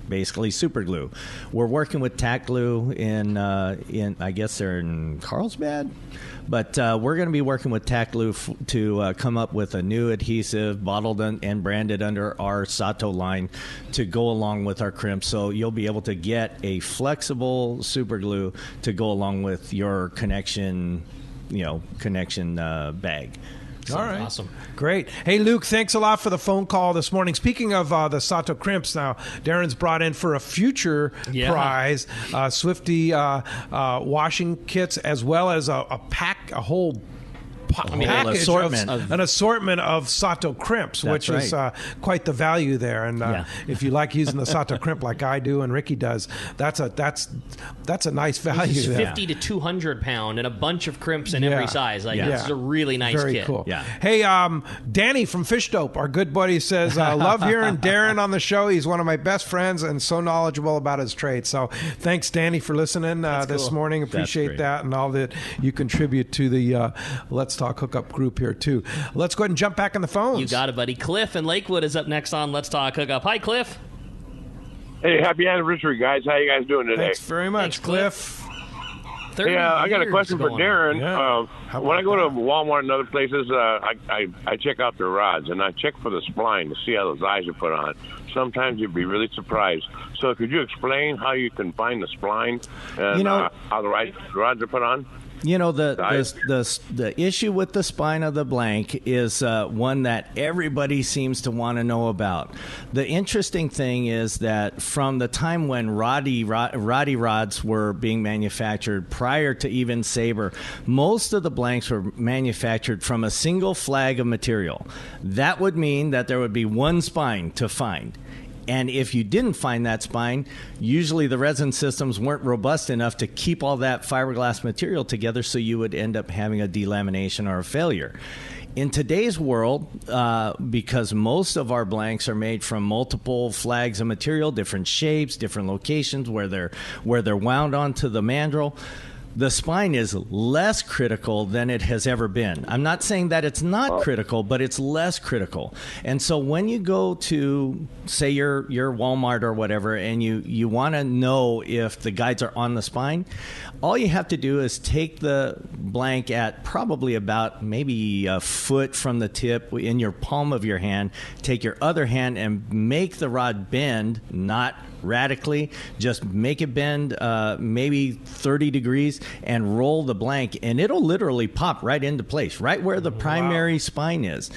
basically super glue. We're working with Tack Glue in I guess they're in Carlsbad, but we're going to be working with Tack Glue to come up with a new adhesive bottled and branded under our Sato line to go along with our crimp. So you'll be able to get a flexible super glue to go along with your connection bag. All right. Awesome. Great. Hey, Luke, thanks a lot for the phone call this morning. Speaking of the Sato Crimps, now, Darin's brought in for a future prize Swifty washing kits, as well as a whole package, an assortment of Sato Crimps, which is quite the value there. And if you like using the Sato Crimp like I do and Ricky does, that's a nice value. It's 50 to 200 pound and a bunch of crimps in every size. This is a really nice Very kit. Cool. Yeah. Hey, Danny from Fish Dope, our good buddy, says, love hearing Darin on the show. He's one of my best friends and so knowledgeable about his trade. So thanks, Danny, for listening this morning. Appreciate that and all that you contribute to the Let's Talk Hookup group here, too. Let's go ahead and jump back on the phones. You got it, buddy. Cliff in Lakewood is up next on Let's Talk Hookup. Hi, Cliff. Hey, happy anniversary, guys. How you guys doing today? Thanks very much, Cliff. Hey, I got a question for Darin. When I go to Walmart and other places, I check out their rods, and I check for the spline to see how those eyes are put on. Sometimes you'd be really surprised. So could you explain how you can find the spline and how the rods are put on? You know, the issue with the spine of the blank is one that everybody seems to want to know about. The interesting thing is that from the time when roddy rods were being manufactured prior to even Sabre, most of the blanks were manufactured from a single flag of material. That would mean that there would be one spine to find. And if you didn't find that spine, usually the resin systems weren't robust enough to keep all that fiberglass material together, so you would end up having a delamination or a failure. In today's world, because most of our blanks are made from multiple flags of material, different shapes, different locations where they're wound onto the mandrel, the spine is less critical than it has ever been. I'm not saying that it's not critical, but it's less critical. And so when you go to, say, your Walmart or whatever, and you want to know if the guides are on the spine, all you have to do is take the blank at probably about maybe a foot from the tip in your palm of your hand, take your other hand and make the rod bend, not radically, just make it bend maybe 30 degrees and roll the blank, and it'll literally pop right into place, right where the primary spine is.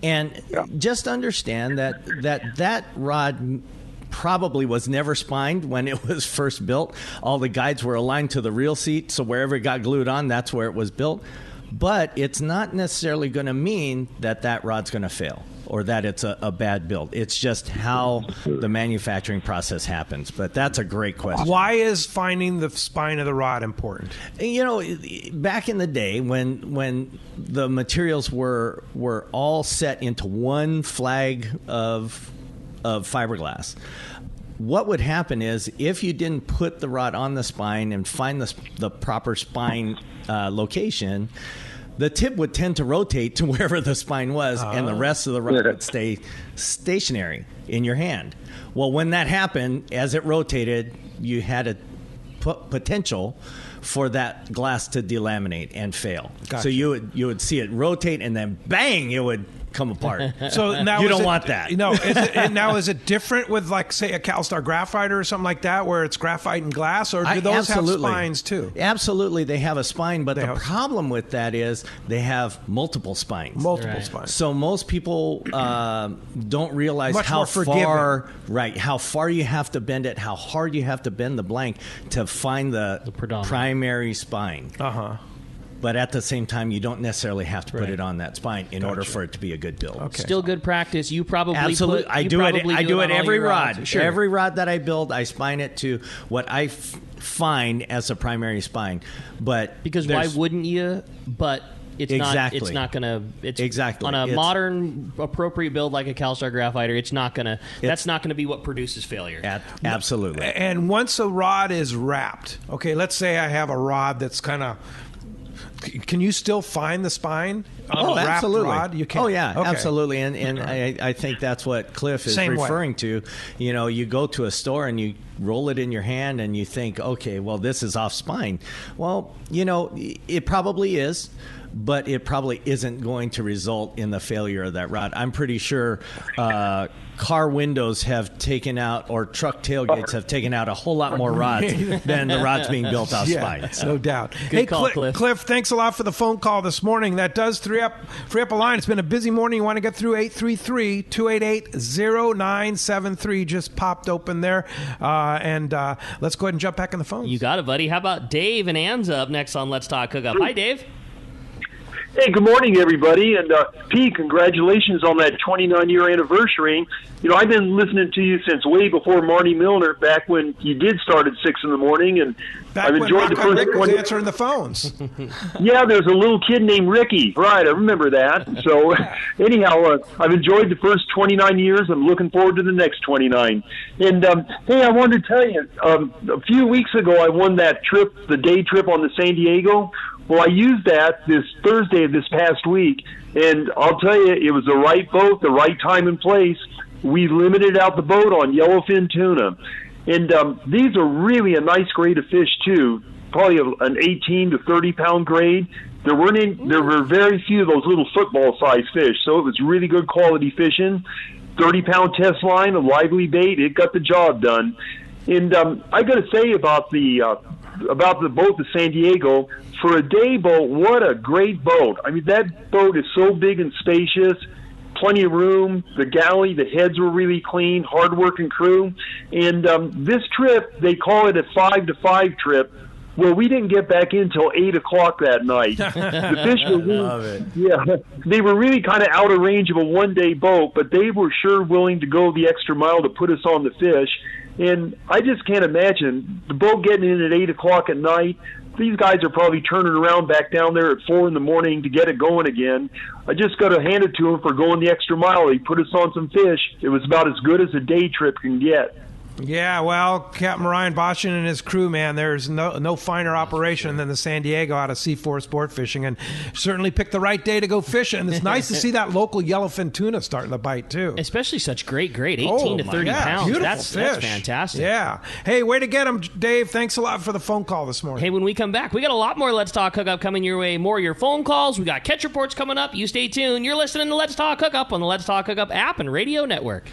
And just understand that rod probably was never spined when it was first built. All the guides were aligned to the reel seat, so wherever it got glued on, that's where it was built. But it's not necessarily going to mean that rod's going to fail or that it's a bad build. It's just how the manufacturing process happens. But that's a great question. Why is finding the spine of the rod important? You know, back in the day when the materials were all set into one flag of fiberglass, what would happen is if you didn't put the rod on the spine and find the proper spine location, the tip would tend to rotate to wherever the spine was, and the rest of the rod would stay stationary in your hand. Well, when that happened, as it rotated, you had a potential for that glass to delaminate and fail. Gotcha. So you would see it rotate, and then bang, it would come apart. So now you don't want that. No. Is it different with, like, say, a CalStar graphite or something like that, where it's graphite and glass, or do those have spines too? Absolutely, they have a spine, but the problem with that is they have multiple spines. Spines. So most people don't realize how far you have to bend it, how hard you have to bend the blank to find the primary spine. But at the same time, you don't necessarily have to put it on that spine in order for it to be a good build. Okay. Still good practice. You probably absolutely. I do it every rod. Sure. Every rod that I build, I spine it to what I find as a primary spine. But because why wouldn't you? But it's not going to. Exactly on a modern appropriate build like a CalStar graphite. It's not going to. That's not going to be what produces failure. Absolutely. And once a rod is wrapped, okay. Let's say I have a rod that's kind of. Can you still find the spine on a wrapped rod? You can. Oh, yeah, absolutely. And I think that's what Cliff is referring to. You know, you go to a store and you roll it in your hand and you think, okay, well, this is off spine. Well, you know, it probably is, but it probably isn't going to result in the failure of that rod. I'm pretty sure car windows have taken out, or truck tailgates have taken out a whole lot more rods than the rods being built off spine. So. No doubt. Good call, Cliff. Cliff, thanks a lot for the phone call this morning. That does free up a line. It's been a busy morning. You want to get through 833-288-0973 just popped open there. And let's go ahead and jump back in the phone. You got it, buddy. How about Dave and Ann's up next on Let's Talk Hookup? Hi, Dave. Hey, good morning, everybody. And Pete, congratulations on that 29-year anniversary. You know, I've been listening to you since way before Marty Milner, back when you did start at 6 in the morning, and I've enjoyed the first Rick was answering the phones. Yeah, there's a little kid named Ricky. Right, I remember that. So, anyhow, I've enjoyed the first 29 years. I'm looking forward to the next 29. And, hey, I wanted to tell you, a few weeks ago, I won that trip, the day trip on the San Diego. Well, I used that this Thursday of this past week, and I'll tell you, it was the right boat, the right time and place. We limited out the boat on yellowfin tuna. And these are really a nice grade of fish, too, probably an 18 to 30-pound grade. There were very few of those little football-sized fish, so it was really good quality fishing. 30-pound test line, a lively bait, it got the job done. And I got to say about the boat, the San Diego, for a day boat, what a great boat. I mean, that boat is so big and spacious, plenty of room. The galley, the heads were really clean, hard-working crew. And this trip, they call it a 5-to-5 trip. Well, we didn't get back in until 8 o'clock that night. The fish were they were really kind of out of range of a one-day boat, but they were sure willing to go the extra mile to put us on the fish. And I just can't imagine the boat getting in at 8 o'clock at night. These guys are probably turning around back down there at 4 in the morning to get it going again. I just got to hand it to them for going the extra mile. He put us on some fish. It was about as good as a day trip can get. Yeah, well, Captain Ryan Boshin and his crew, man, there's no finer operation than the San Diego out of C4 Sport Fishing, and certainly picked the right day to go fishing. It's nice to see that local yellowfin tuna starting to bite, too. Especially such great, 18 to 30 pounds. Beautiful that's fantastic. Yeah. Hey, way to get them, Dave. Thanks a lot for the phone call this morning. Hey, when we come back, we got a lot more Let's Talk Hookup coming your way. More of your phone calls. We got catch reports coming up. You stay tuned. You're listening to Let's Talk Hookup on the Let's Talk Hookup app and radio network.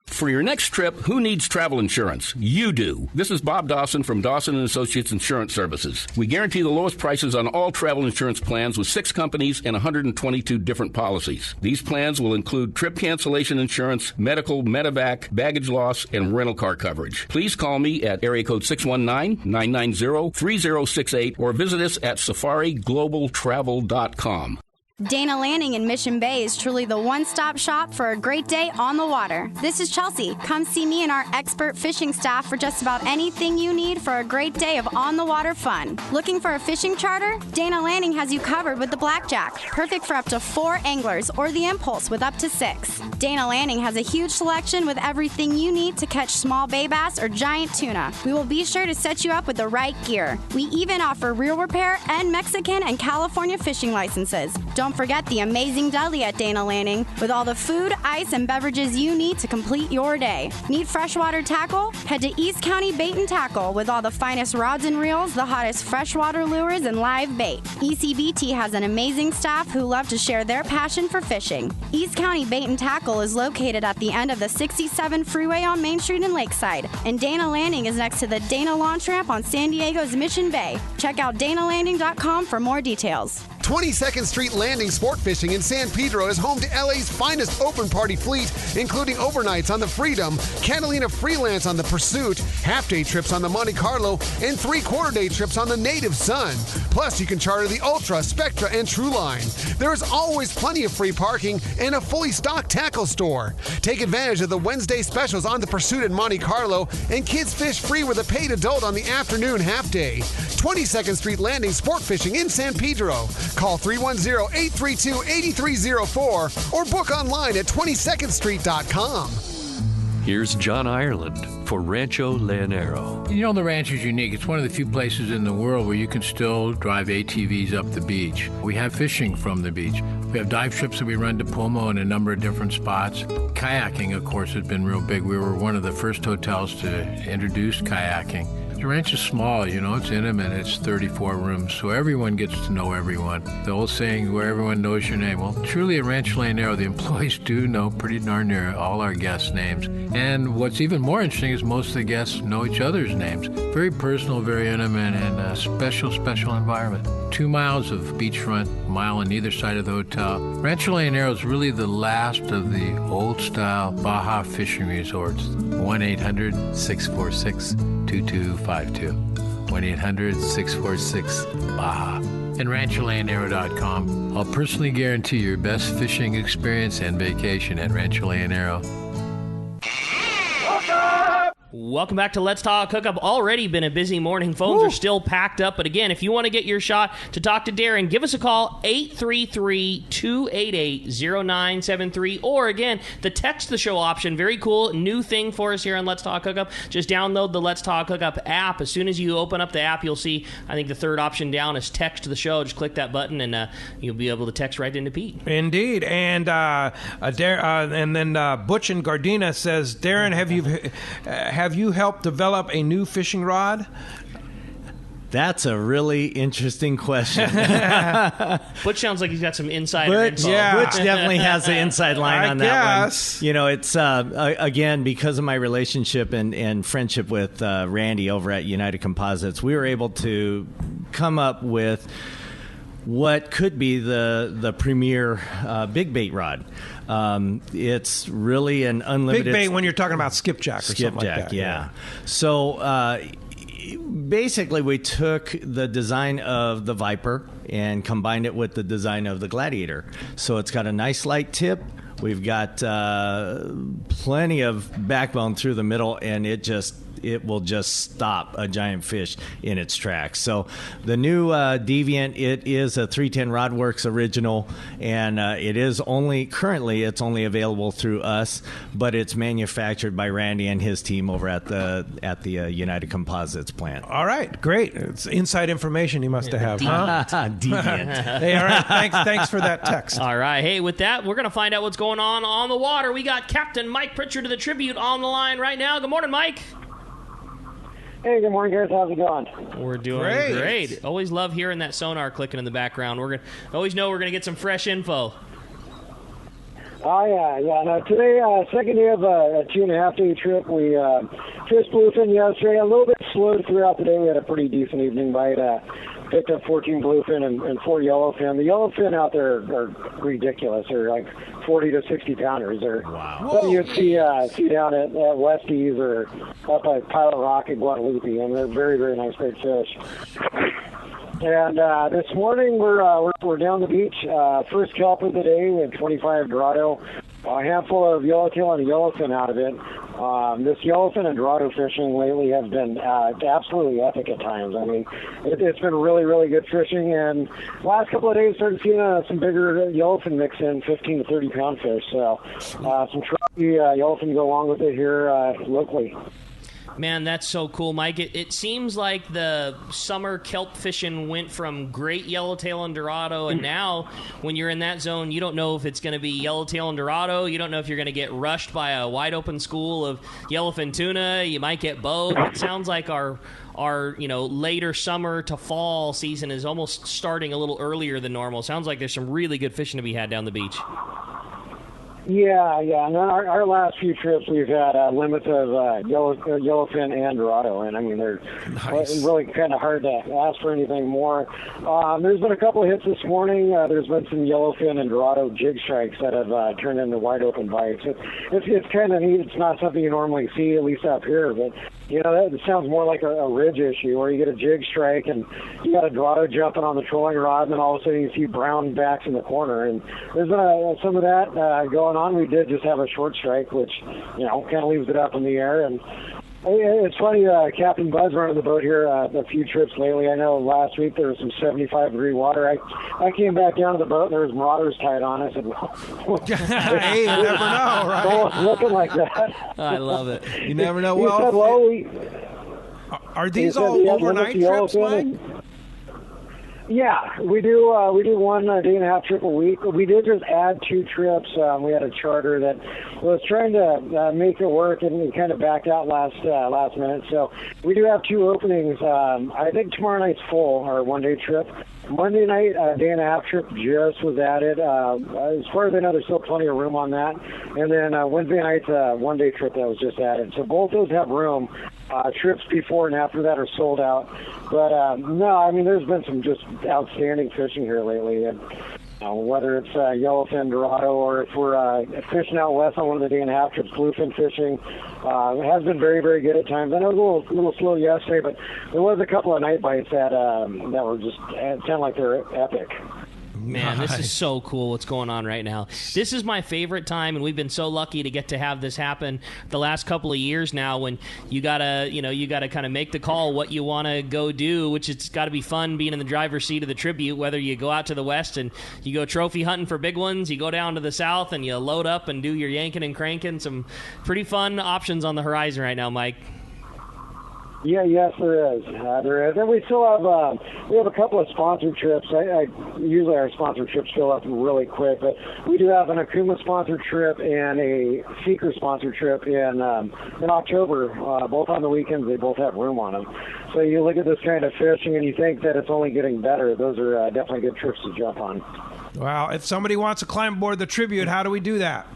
For your next trip, who needs travel insurance? You do. This is Bob Dawson from Dawson & Associates Insurance Services. We guarantee the lowest prices on all travel insurance plans with 6 companies and 122 different policies. These plans will include trip cancellation insurance, medical, medevac, baggage loss, and rental car coverage. Please call me at area code 619-990-3068 or visit us at safariglobaltravel.com. Dana Landing in Mission Bay is truly the one-stop shop for a great day on the water. This is Chelsea. Come see me and our expert fishing staff for just about anything you need for a great day of on-the-water fun. Looking for a fishing charter? Dana Landing has you covered with the Blackjack, perfect for up to 4 anglers, or the Impulse with up to 6. Dana Landing has a huge selection with everything you need to catch small bay bass or giant tuna. We will be sure to set you up with the right gear. We even offer reel repair and Mexican and California fishing licenses. Don't forget the amazing deli at Dana Landing with all the food, ice, and beverages you need to complete your day. Need freshwater tackle? Head to East County Bait and Tackle with all the finest rods and reels, the hottest freshwater lures, and live bait. ECBT has an amazing staff who love to share their passion for fishing. East County Bait and Tackle is located at the end of the 67 freeway on Main Street in Lakeside, and Dana Landing is next to the Dana Launch Ramp on San Diego's Mission Bay. Check out danalanding.com for more details. 22nd Street Landing Sport Fishing in San Pedro is home to LA's finest open party fleet, including overnights on the Freedom, Catalina Freelance on the Pursuit, half-day trips on the Monte Carlo, and 3/4-day trips on the Native Sun. Plus, you can charter the Ultra, Spectra, and Trueline. There is always plenty of free parking and a fully stocked tackle store. Take advantage of the Wednesday specials on the Pursuit and Monte Carlo, and kids fish free with a paid adult on the afternoon half-day. 22nd Street Landing Sport Fishing in San Pedro. Call 310-832-8304 or book online at 22ndstreet.com. Here's John Ireland for Rancho Leonero. You know, the ranch is unique. It's one of the few places in the world where you can still drive ATVs up the beach. We have fishing from the beach. We have dive trips that we run to Pomo in a number of different spots. Kayaking, of course, has been real big. We were one of the first hotels to introduce kayaking. The ranch is small, you know, it's intimate, it's 34 rooms, so everyone gets to know everyone. The old saying, where everyone knows your name. Well, truly at Rancho Leonero, the employees do know pretty darn near all our guests' names. And what's even more interesting is most of the guests know each other's names. Very personal, very intimate, and a special, special environment. 2 miles of beachfront, a mile on either side of the hotel. Rancho Leonero is really the last of the old-style Baja fishing resorts. 1-800-646-2252. 1-800-646-BAJA. And RanchoLeonero.com. I'll personally guarantee your best fishing experience and vacation at Rancho Leonero. Welcome back to Let's Talk Hookup. Already been a busy morning. Phones are still packed up. But again, if you want to get your shot to talk to Darin, give us a call, 833-288-0973. Or again, the text the show option. Very cool. New thing for us here on Let's Talk Hookup. Just download the Let's Talk Hookup app. As soon as you open up the app, you'll see, I think the third option down is text the show. Just click that button and you'll be able to text right into Pete. Indeed. And then Butch in Gardena says, Darin, have you helped develop a new fishing rod? That's a really interesting question. Butch sounds like he's got some insider info. Yeah. Butch definitely has the inside line on that one. You know, it's, again, because of my relationship and friendship with Randy over at United Composites, we were able to come up with what could be the premier big bait rod. It's really an unlimited... Big bait when you're talking about skipjack or something like that. Yeah. So Basically, we took the design of the Viper and combined it with the design of the Gladiator. So it's got a nice light tip. We've got plenty of backbone through the middle, and it will just stop a giant fish in its tracks. So the new Deviant, it is a 310 RodWorks original, and it's only available through us, but it's manufactured by Randy and his team over at the United Composites plant. All right, great. It's inside information you must have. Deviant. Hey, all right. Thanks for that text. All right. Hey, with that, we're going to find out what's going on the water. We got Captain Mike Pritchard of the Tribute on the line right now. Good morning, Mike. Hey, good morning, guys. How's it going? We're doing great. Always love hearing that sonar clicking in the background. Always know we're gonna get some fresh info. Oh yeah. No, today, second day of a 2.5-day trip. We fished bluefin yesterday. A little bit slow throughout the day. We had a pretty decent evening bite. Picked up 14 bluefin and 4 yellowfin. The yellowfin out there are ridiculous. They're like 40 to 60 pounders. They're something you'd see down at Westies or up at Pilot Rock at Guadalupe, and they're very, very nice, great fish. And this morning we're down the beach. First kelp of the day. We had 25 Dorado, a handful of yellowtail and a yellowfin out of it. This yellowfin and Dorado fishing lately has been absolutely epic at times. I mean, it's been really, really good fishing. And last couple of days started seeing some bigger yellowfin mix in, 15 to 30 pound fish. So some trophy yellowfin go along with it here locally. Man, that's so cool, Mike. It seems like the summer kelp fishing went from great yellowtail and Dorado, and now when you're in that zone, you don't know if it's going to be yellowtail and Dorado. You don't know if you're going to get rushed by a wide-open school of yellowfin tuna. You might get both. It sounds like our later summer to fall season is almost starting a little earlier than normal. Sounds like there's some really good fishing to be had down the beach. Yeah. And then our last few trips, we've had limits of yellowfin and Dorado, and I mean they're really kind of hard to ask for anything more. There's been a couple of hits this morning. There's been some yellowfin and Dorado jig strikes that have turned into wide open bites. It's kind of neat. It's not something you normally see, at least up here, but. That sounds more like a ridge issue where you get a jig strike and you got a Dorado jumping on the trolling rod, and then all of a sudden you see brown backs in the corner. And there's been some of that going on. We did just have a short strike, which, kind of leaves it up in the air. And it's funny, Captain Buzz running the boat here a few trips lately. I know last week there was some 75-degree water. I came back down to the boat and there was marauders tied on. I said, hey, you never know, right? Looking like that. I love it. You never know. Are these all overnight trips, Mike? Yeah, we do one day and a half trip a week. We did just add 2 trips. We had a charter that was trying to make it work, and we kind of backed out last minute. So we do have 2 openings. I think tomorrow night's full, our one-day trip. Monday night, a day and a half trip just was added. As far as I know, there's still plenty of room on that. And then Wednesday night's a one-day trip that was just added. So both those have room. Trips before and after that are sold out. But, no, I mean, there's been some just outstanding fishing here lately. And whether it's yellowfin, Dorado, or if we're fishing out west on one of the day and a half trips, bluefin fishing, it has been very, very good at times. I know it was a little slow yesterday, but there was a couple of night bites that were just sound like they're epic. Man, This is so cool what's going on right now. This is my favorite time, and we've been so lucky to get to have this happen the last couple of years now, when you gotta kind of make the call what you want to go do, which it's got to be fun being in the driver's seat of the Tribute, whether you go out to the west and you go trophy hunting for big ones, you go down to the south and you load up and do your yanking and cranking. Some pretty fun options on the horizon right now, Mike. Yes, there is. And we still have a couple of sponsored trips. Usually our sponsored trips fill up really quick, but we do have an Akuma sponsored trip and a Seeker sponsored trip in October. Both on the weekends, they both have room on them. So you look at this kind of fishing and you think that it's only getting better. Those are definitely good trips to jump on. Well, if somebody wants to climb aboard the Tribute, how do we do that?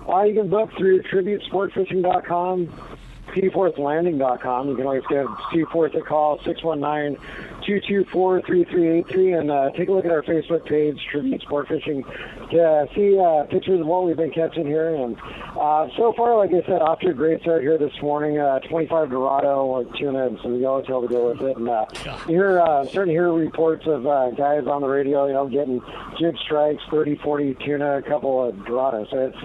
You can book through tributesportfishing.com. Seaforthlanding.com. You can always give Seaforth a call, 224-3383, and take a look at our Facebook page, Tribute Sport Fishing, to see pictures of what we've been catching here. And so far, like I said, off to a great start here this morning. 25 Dorado, tuna, and some yellowtail to go with it. And starting to hear reports of guys on the radio, getting jig strikes, 30, 40 tuna, a couple of Dorado. So it's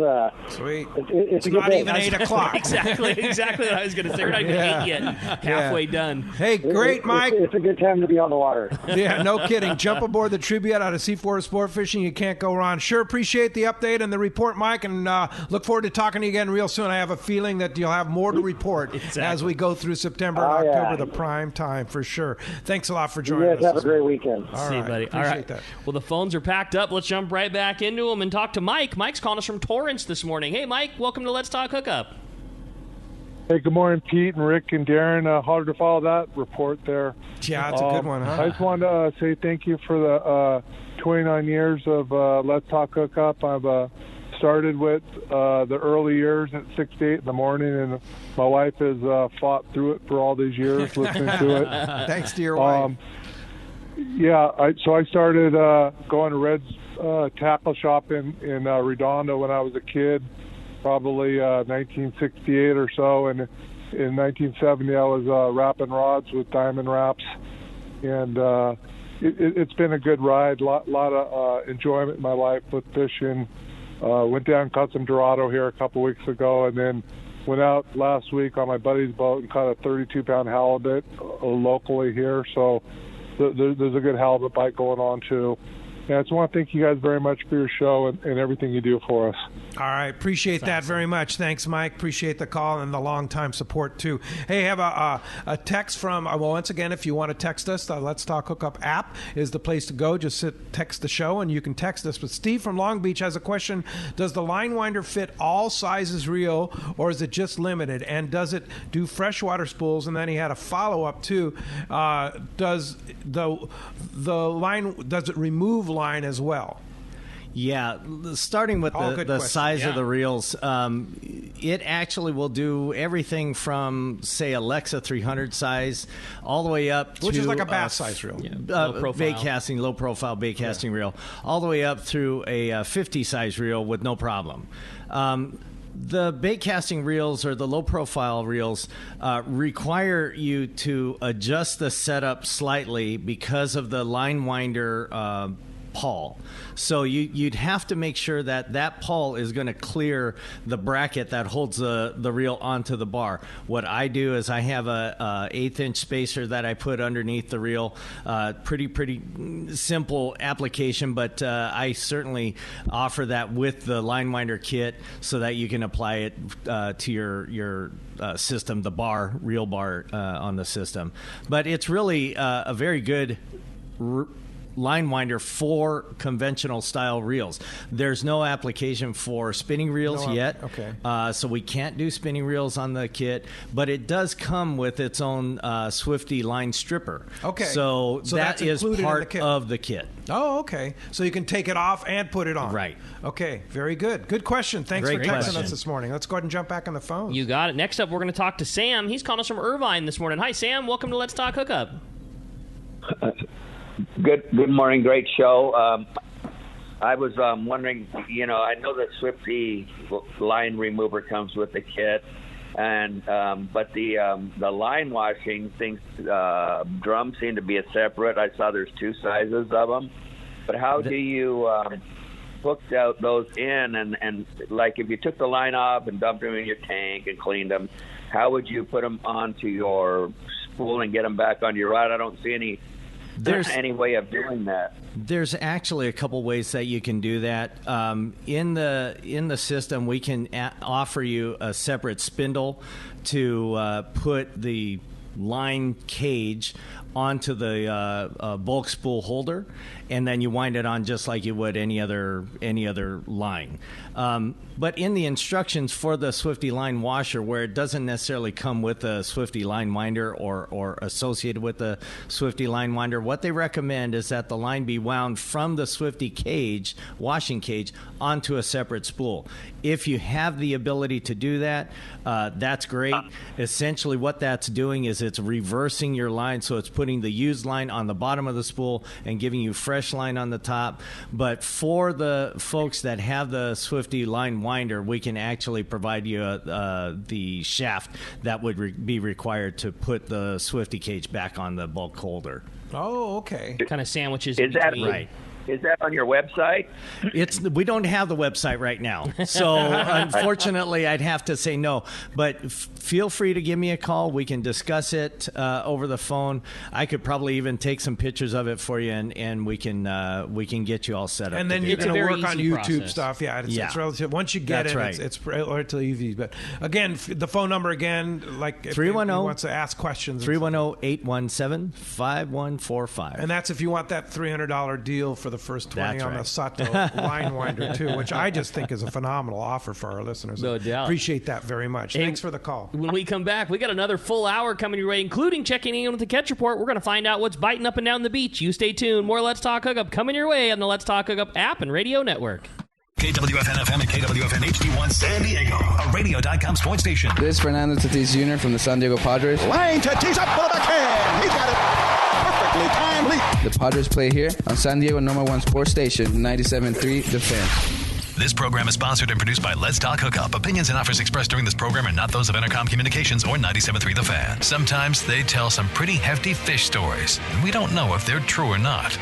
sweet. It's a good not day. even 8 o'clock. Exactly what I was going to say. We're not even 8 yet. Halfway done. Hey, great, Mike. It's a good time to be on the water. Yeah, no kidding. Jump aboard the Tribute out of Seaforth Sport Fishing. You can't go wrong. Sure appreciate the update and the report, Mike, and look forward to talking to you again real soon. I have a feeling that you'll have more to report as we go through September and October, the prime time for sure. Thanks a lot for joining us. You guys have a great weekend. See you, buddy. All right. That. Well, the phones are packed up. Let's jump right back into them and talk to Mike. Mike's calling us from Torrance this morning. Hey, Mike, welcome to Let's Talk Hookup. Hey, good morning, Pete and Rick and Darin. Hard to follow that report there. Yeah, it's a good one, huh? I just wanted to say thank you for the 29 years of Let's Talk Hookup. I've started with the early years at 6 to 8 in the morning, and my wife has fought through it for all these years, listening to it. Thanks to your wife. So I started going to Red's tackle shop in Redondo when I was a kid, probably 1968 or so, and in 1970 I was wrapping rods with diamond wraps, and it's been a good ride. Lot of enjoyment in my life with fishing. Went down and caught some Dorado here a couple weeks ago, and then went out last week on my buddy's boat and caught a 32-pound halibut locally here. So there's a good halibut bite going on too. And I just want to thank you guys very much for your show and everything you do for us. All right. Appreciate that very much. Thanks, Mike. Appreciate the call and the long-time support, too. Hey, have a text from, once again, if you want to text us, the Let's Talk Hookup app is the place to go. Just text the show, and you can text us. But Steve from Long Beach has a question. Does the line winder fit all sizes reel, or is it just limited? And does it do freshwater spools? And then he had a follow-up, too. Does it remove line as well? Yeah, starting with the size of the reels, it actually will do everything from, say, Alexa 300 size all the way up to... Which is like a bass size reel. Bait casting, low-profile bait casting reel, all the way up through a 50 size reel with no problem. The bait casting reels or the low-profile reels require you to adjust the setup slightly because of the line winder pawl. So you'd have to make sure that pawl is going to clear the bracket that holds the reel onto the bar. What I do is I have a 1/8-inch spacer that I put underneath the reel. Pretty simple application, but I certainly offer that with the line winder kit so that you can apply it to your system, the reel bar on the system. But it's really a very good line winder for conventional style reels. There's no application for spinning reels yet. Okay. So we can't do spinning reels on the kit, but it does come with its own Swifty line stripper. Okay. So that is part of the kit. Oh, okay. So you can take it off and put it on. Right. Okay. Very good. Good question. Thanks for texting us this morning. Let's go ahead and jump back on the phone. You got it. Next up, we're going to talk to Sam. He's calling us from Irvine this morning. Hi, Sam. Welcome to Let's Talk Hookup. Good morning, great show. I was wondering, I know that Swifty line remover comes with the kit, and but the line washing things, drums seem to be a separate. I saw there's 2 sizes of them, but how do you hook out those in? And like if you took the line off and dumped them in your tank and cleaned them, how would you put them onto your spool and get them back on your rod? I don't see any way of doing that. There's actually a couple ways that you can do that. In the system, we can offer you a separate spindle to put the line cage onto the bulk spool holder, and then you wind it on just like you would any other line. But in the instructions for the Swifty line washer, where it doesn't necessarily come with a Swifty line winder or associated with the Swifty line winder, what they recommend is that the line be wound from the Swifty cage, washing cage, onto a separate spool. If you have the ability to do that, that's great. Essentially what that's doing is it's reversing your line, so it's putting the used line on the bottom of the spool and giving you fresh line on the top. But for the folks that have the Swifty line winder, we can actually provide you the shaft that would be required to put the Swifty cage back on the bulk holder. Oh, okay. Kind of sandwiches. Is that right? Is that on your website? We don't have the website right now, so unfortunately, I'd have to say no. But feel free to give me a call. We can discuss it over the phone. I could probably even take some pictures of it for you, and we can get you all set up. And then you're going to work on YouTube stuff. Yeah, it's relative. Once you get it's relatively easy. But again, the phone number again, like if anyone wants to ask questions, 310-817-5145. And that's if you want that $300 deal for the first 20 on the Sato line winder too, which I just think is a phenomenal offer for our listeners. No doubt. Appreciate that very much. Thanks for the call. When we come back, we got another full hour coming your way, including checking in with the Catch Report. We're going to find out what's biting up and down the beach. You stay tuned. More Let's Talk Hookup coming your way on the Let's Talk Hookup app and radio network. KWFN-FM and KWFN HD1 San Diego, a radio.com sports station. This is Fernando Tatis Jr. from the San Diego Padres. Line Tatis up for the backhand. He's got it perfectly timed leap. The Padres play here on San Diego #1 sports station, 97.3 The Fan. This program is sponsored and produced by Let's Talk Hookup. Opinions and offers expressed during this program are not those of Intercom Communications or 97.3 The Fan. Sometimes they tell some pretty hefty fish stories, and we don't know if they're true or not.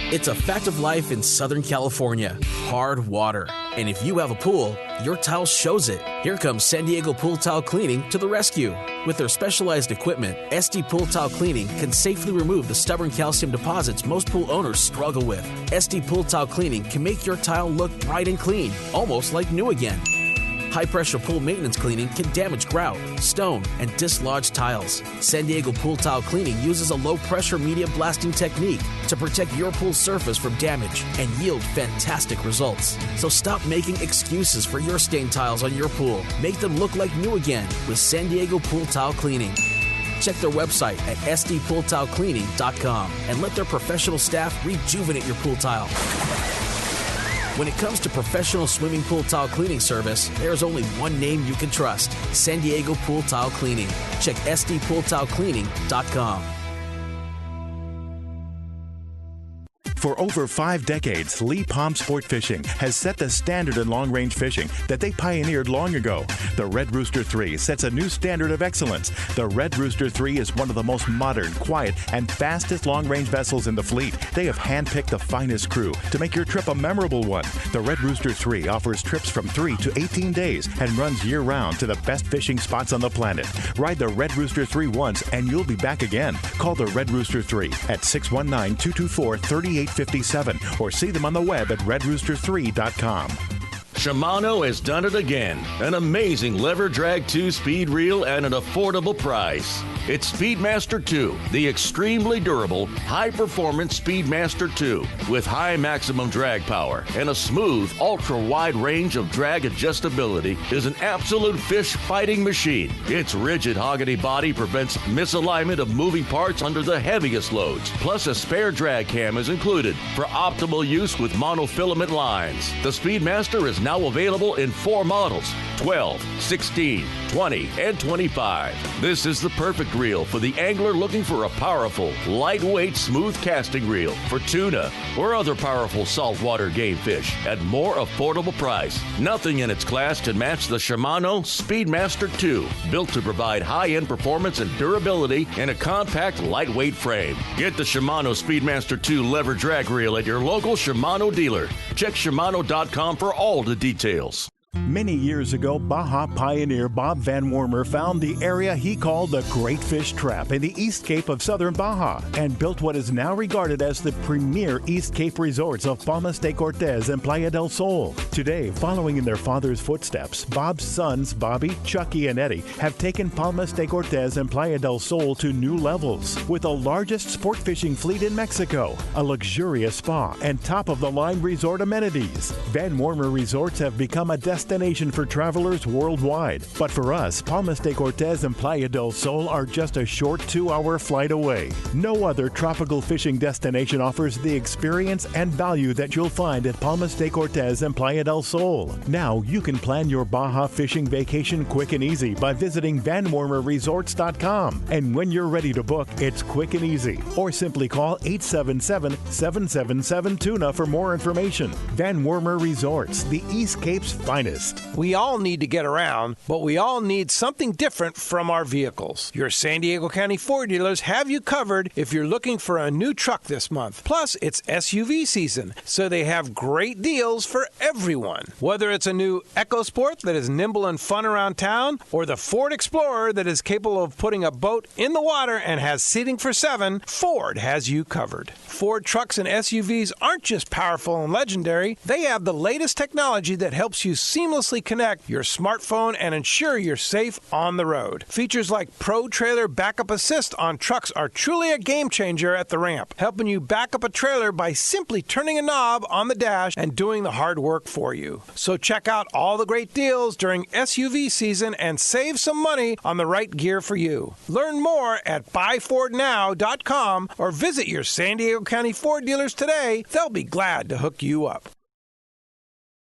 It's a fact of life in Southern California. Hard water. And if you have a pool, your tile shows it. Here comes San Diego Pool Tile Cleaning to the rescue. With their specialized equipment, SD Pool Tile Cleaning can safely remove the stubborn calcium deposits most pool owners struggle with. SD Pool Tile Cleaning can make your tile look bright and clean, almost like new again. High-pressure pool maintenance cleaning can damage grout, stone, and dislodged tiles. San Diego Pool Tile Cleaning uses a low-pressure media blasting technique to protect your pool surface from damage and yield fantastic results. So stop making excuses for your stained tiles on your pool. Make them look like new again with San Diego Pool Tile Cleaning. Check their website at sdpooltilecleaning.com and let their professional staff rejuvenate your pool tile. When it comes to professional swimming pool tile cleaning service, there's only one name you can trust: San Diego Pool Tile Cleaning. Check sdpooltilecleaning.com. For over 5 decades, Lee Palm Sport Fishing has set the standard in long-range fishing that they pioneered long ago. The Red Rooster 3 sets a new standard of excellence. The Red Rooster 3 is one of the most modern, quiet, and fastest long-range vessels in the fleet. They have handpicked the finest crew to make your trip a memorable one. The Red Rooster 3 offers trips from 3 to 18 days and runs year-round to the best fishing spots on the planet. Ride the Red Rooster 3 once and you'll be back again. Call the Red Rooster 3 at 619-224-3857 or see them on the web at redrooster3.com. Shimano has done it again. An amazing lever drag 2 speed reel at an affordable price. It's Speedmaster 2, the extremely durable, high-performance Speedmaster 2 with high maximum drag power and a smooth, ultra-wide range of drag adjustability is an absolute fish-fighting machine. Its rigid hogany body prevents misalignment of moving parts under the heaviest loads. Plus, a spare drag cam is included for optimal use with monofilament lines. The Speedmaster is now available in 4 models: 12, 16, 20, and 25. This is the perfect reel for the angler looking for a powerful, lightweight, smooth casting reel for tuna or other powerful saltwater game fish at more affordable price. Nothing in its class can match the Shimano Speedmaster 2, built to provide high-end performance and durability in a compact, lightweight frame. Get the Shimano Speedmaster 2 lever drag reel at your local Shimano dealer. Check Shimano.com for all the details. Many years ago, Baja pioneer Bob Van Wormer found the area he called the Great Fish Trap in the East Cape of southern Baja and built what is now regarded as the premier East Cape resorts of Palmas de Cortez and Playa del Sol. Today, following in their father's footsteps, Bob's sons, Bobby, Chucky, and Eddie, have taken Palmas de Cortez and Playa del Sol to new levels. With the largest sport fishing fleet in Mexico, a luxurious spa, and top-of-the-line resort amenities, Van Wormer Resorts have become a destination destination for travelers worldwide. But for us, Palmas de Cortez and Playa del Sol are just a short 2-hour flight away. No other tropical fishing destination offers the experience and value that you'll find at Palmas de Cortez and Playa del Sol. Now you can plan your Baja fishing vacation quick and easy by visiting VanWarmerResorts.com. And when you're ready to book, it's quick and easy. Or simply call 877-777-TUNA for more information. Van Wormer Resorts, the East Cape's finest. We all need to get around, but we all need something different from our vehicles. Your San Diego County Ford dealers have you covered if you're looking for a new truck this month. Plus, it's SUV season, so they have great deals for everyone. Whether it's a new EcoSport that is nimble and fun around town, or the Ford Explorer that is capable of putting a boat in the water and has seating for 7, Ford has you covered. Ford trucks and SUVs aren't just powerful and legendary. They have the latest technology that helps you seamlessly connect your smartphone and ensure you're safe on the road. Features like Pro Trailer Backup Assist on trucks are truly a game changer at the ramp, helping you back up a trailer by simply turning a knob on the dash and doing the hard work for you. So check out all the great deals during SUV season and save some money on the right gear for you. Learn more at buyfordnow.com or visit your San Diego County Ford dealers today. They'll be glad to hook you up.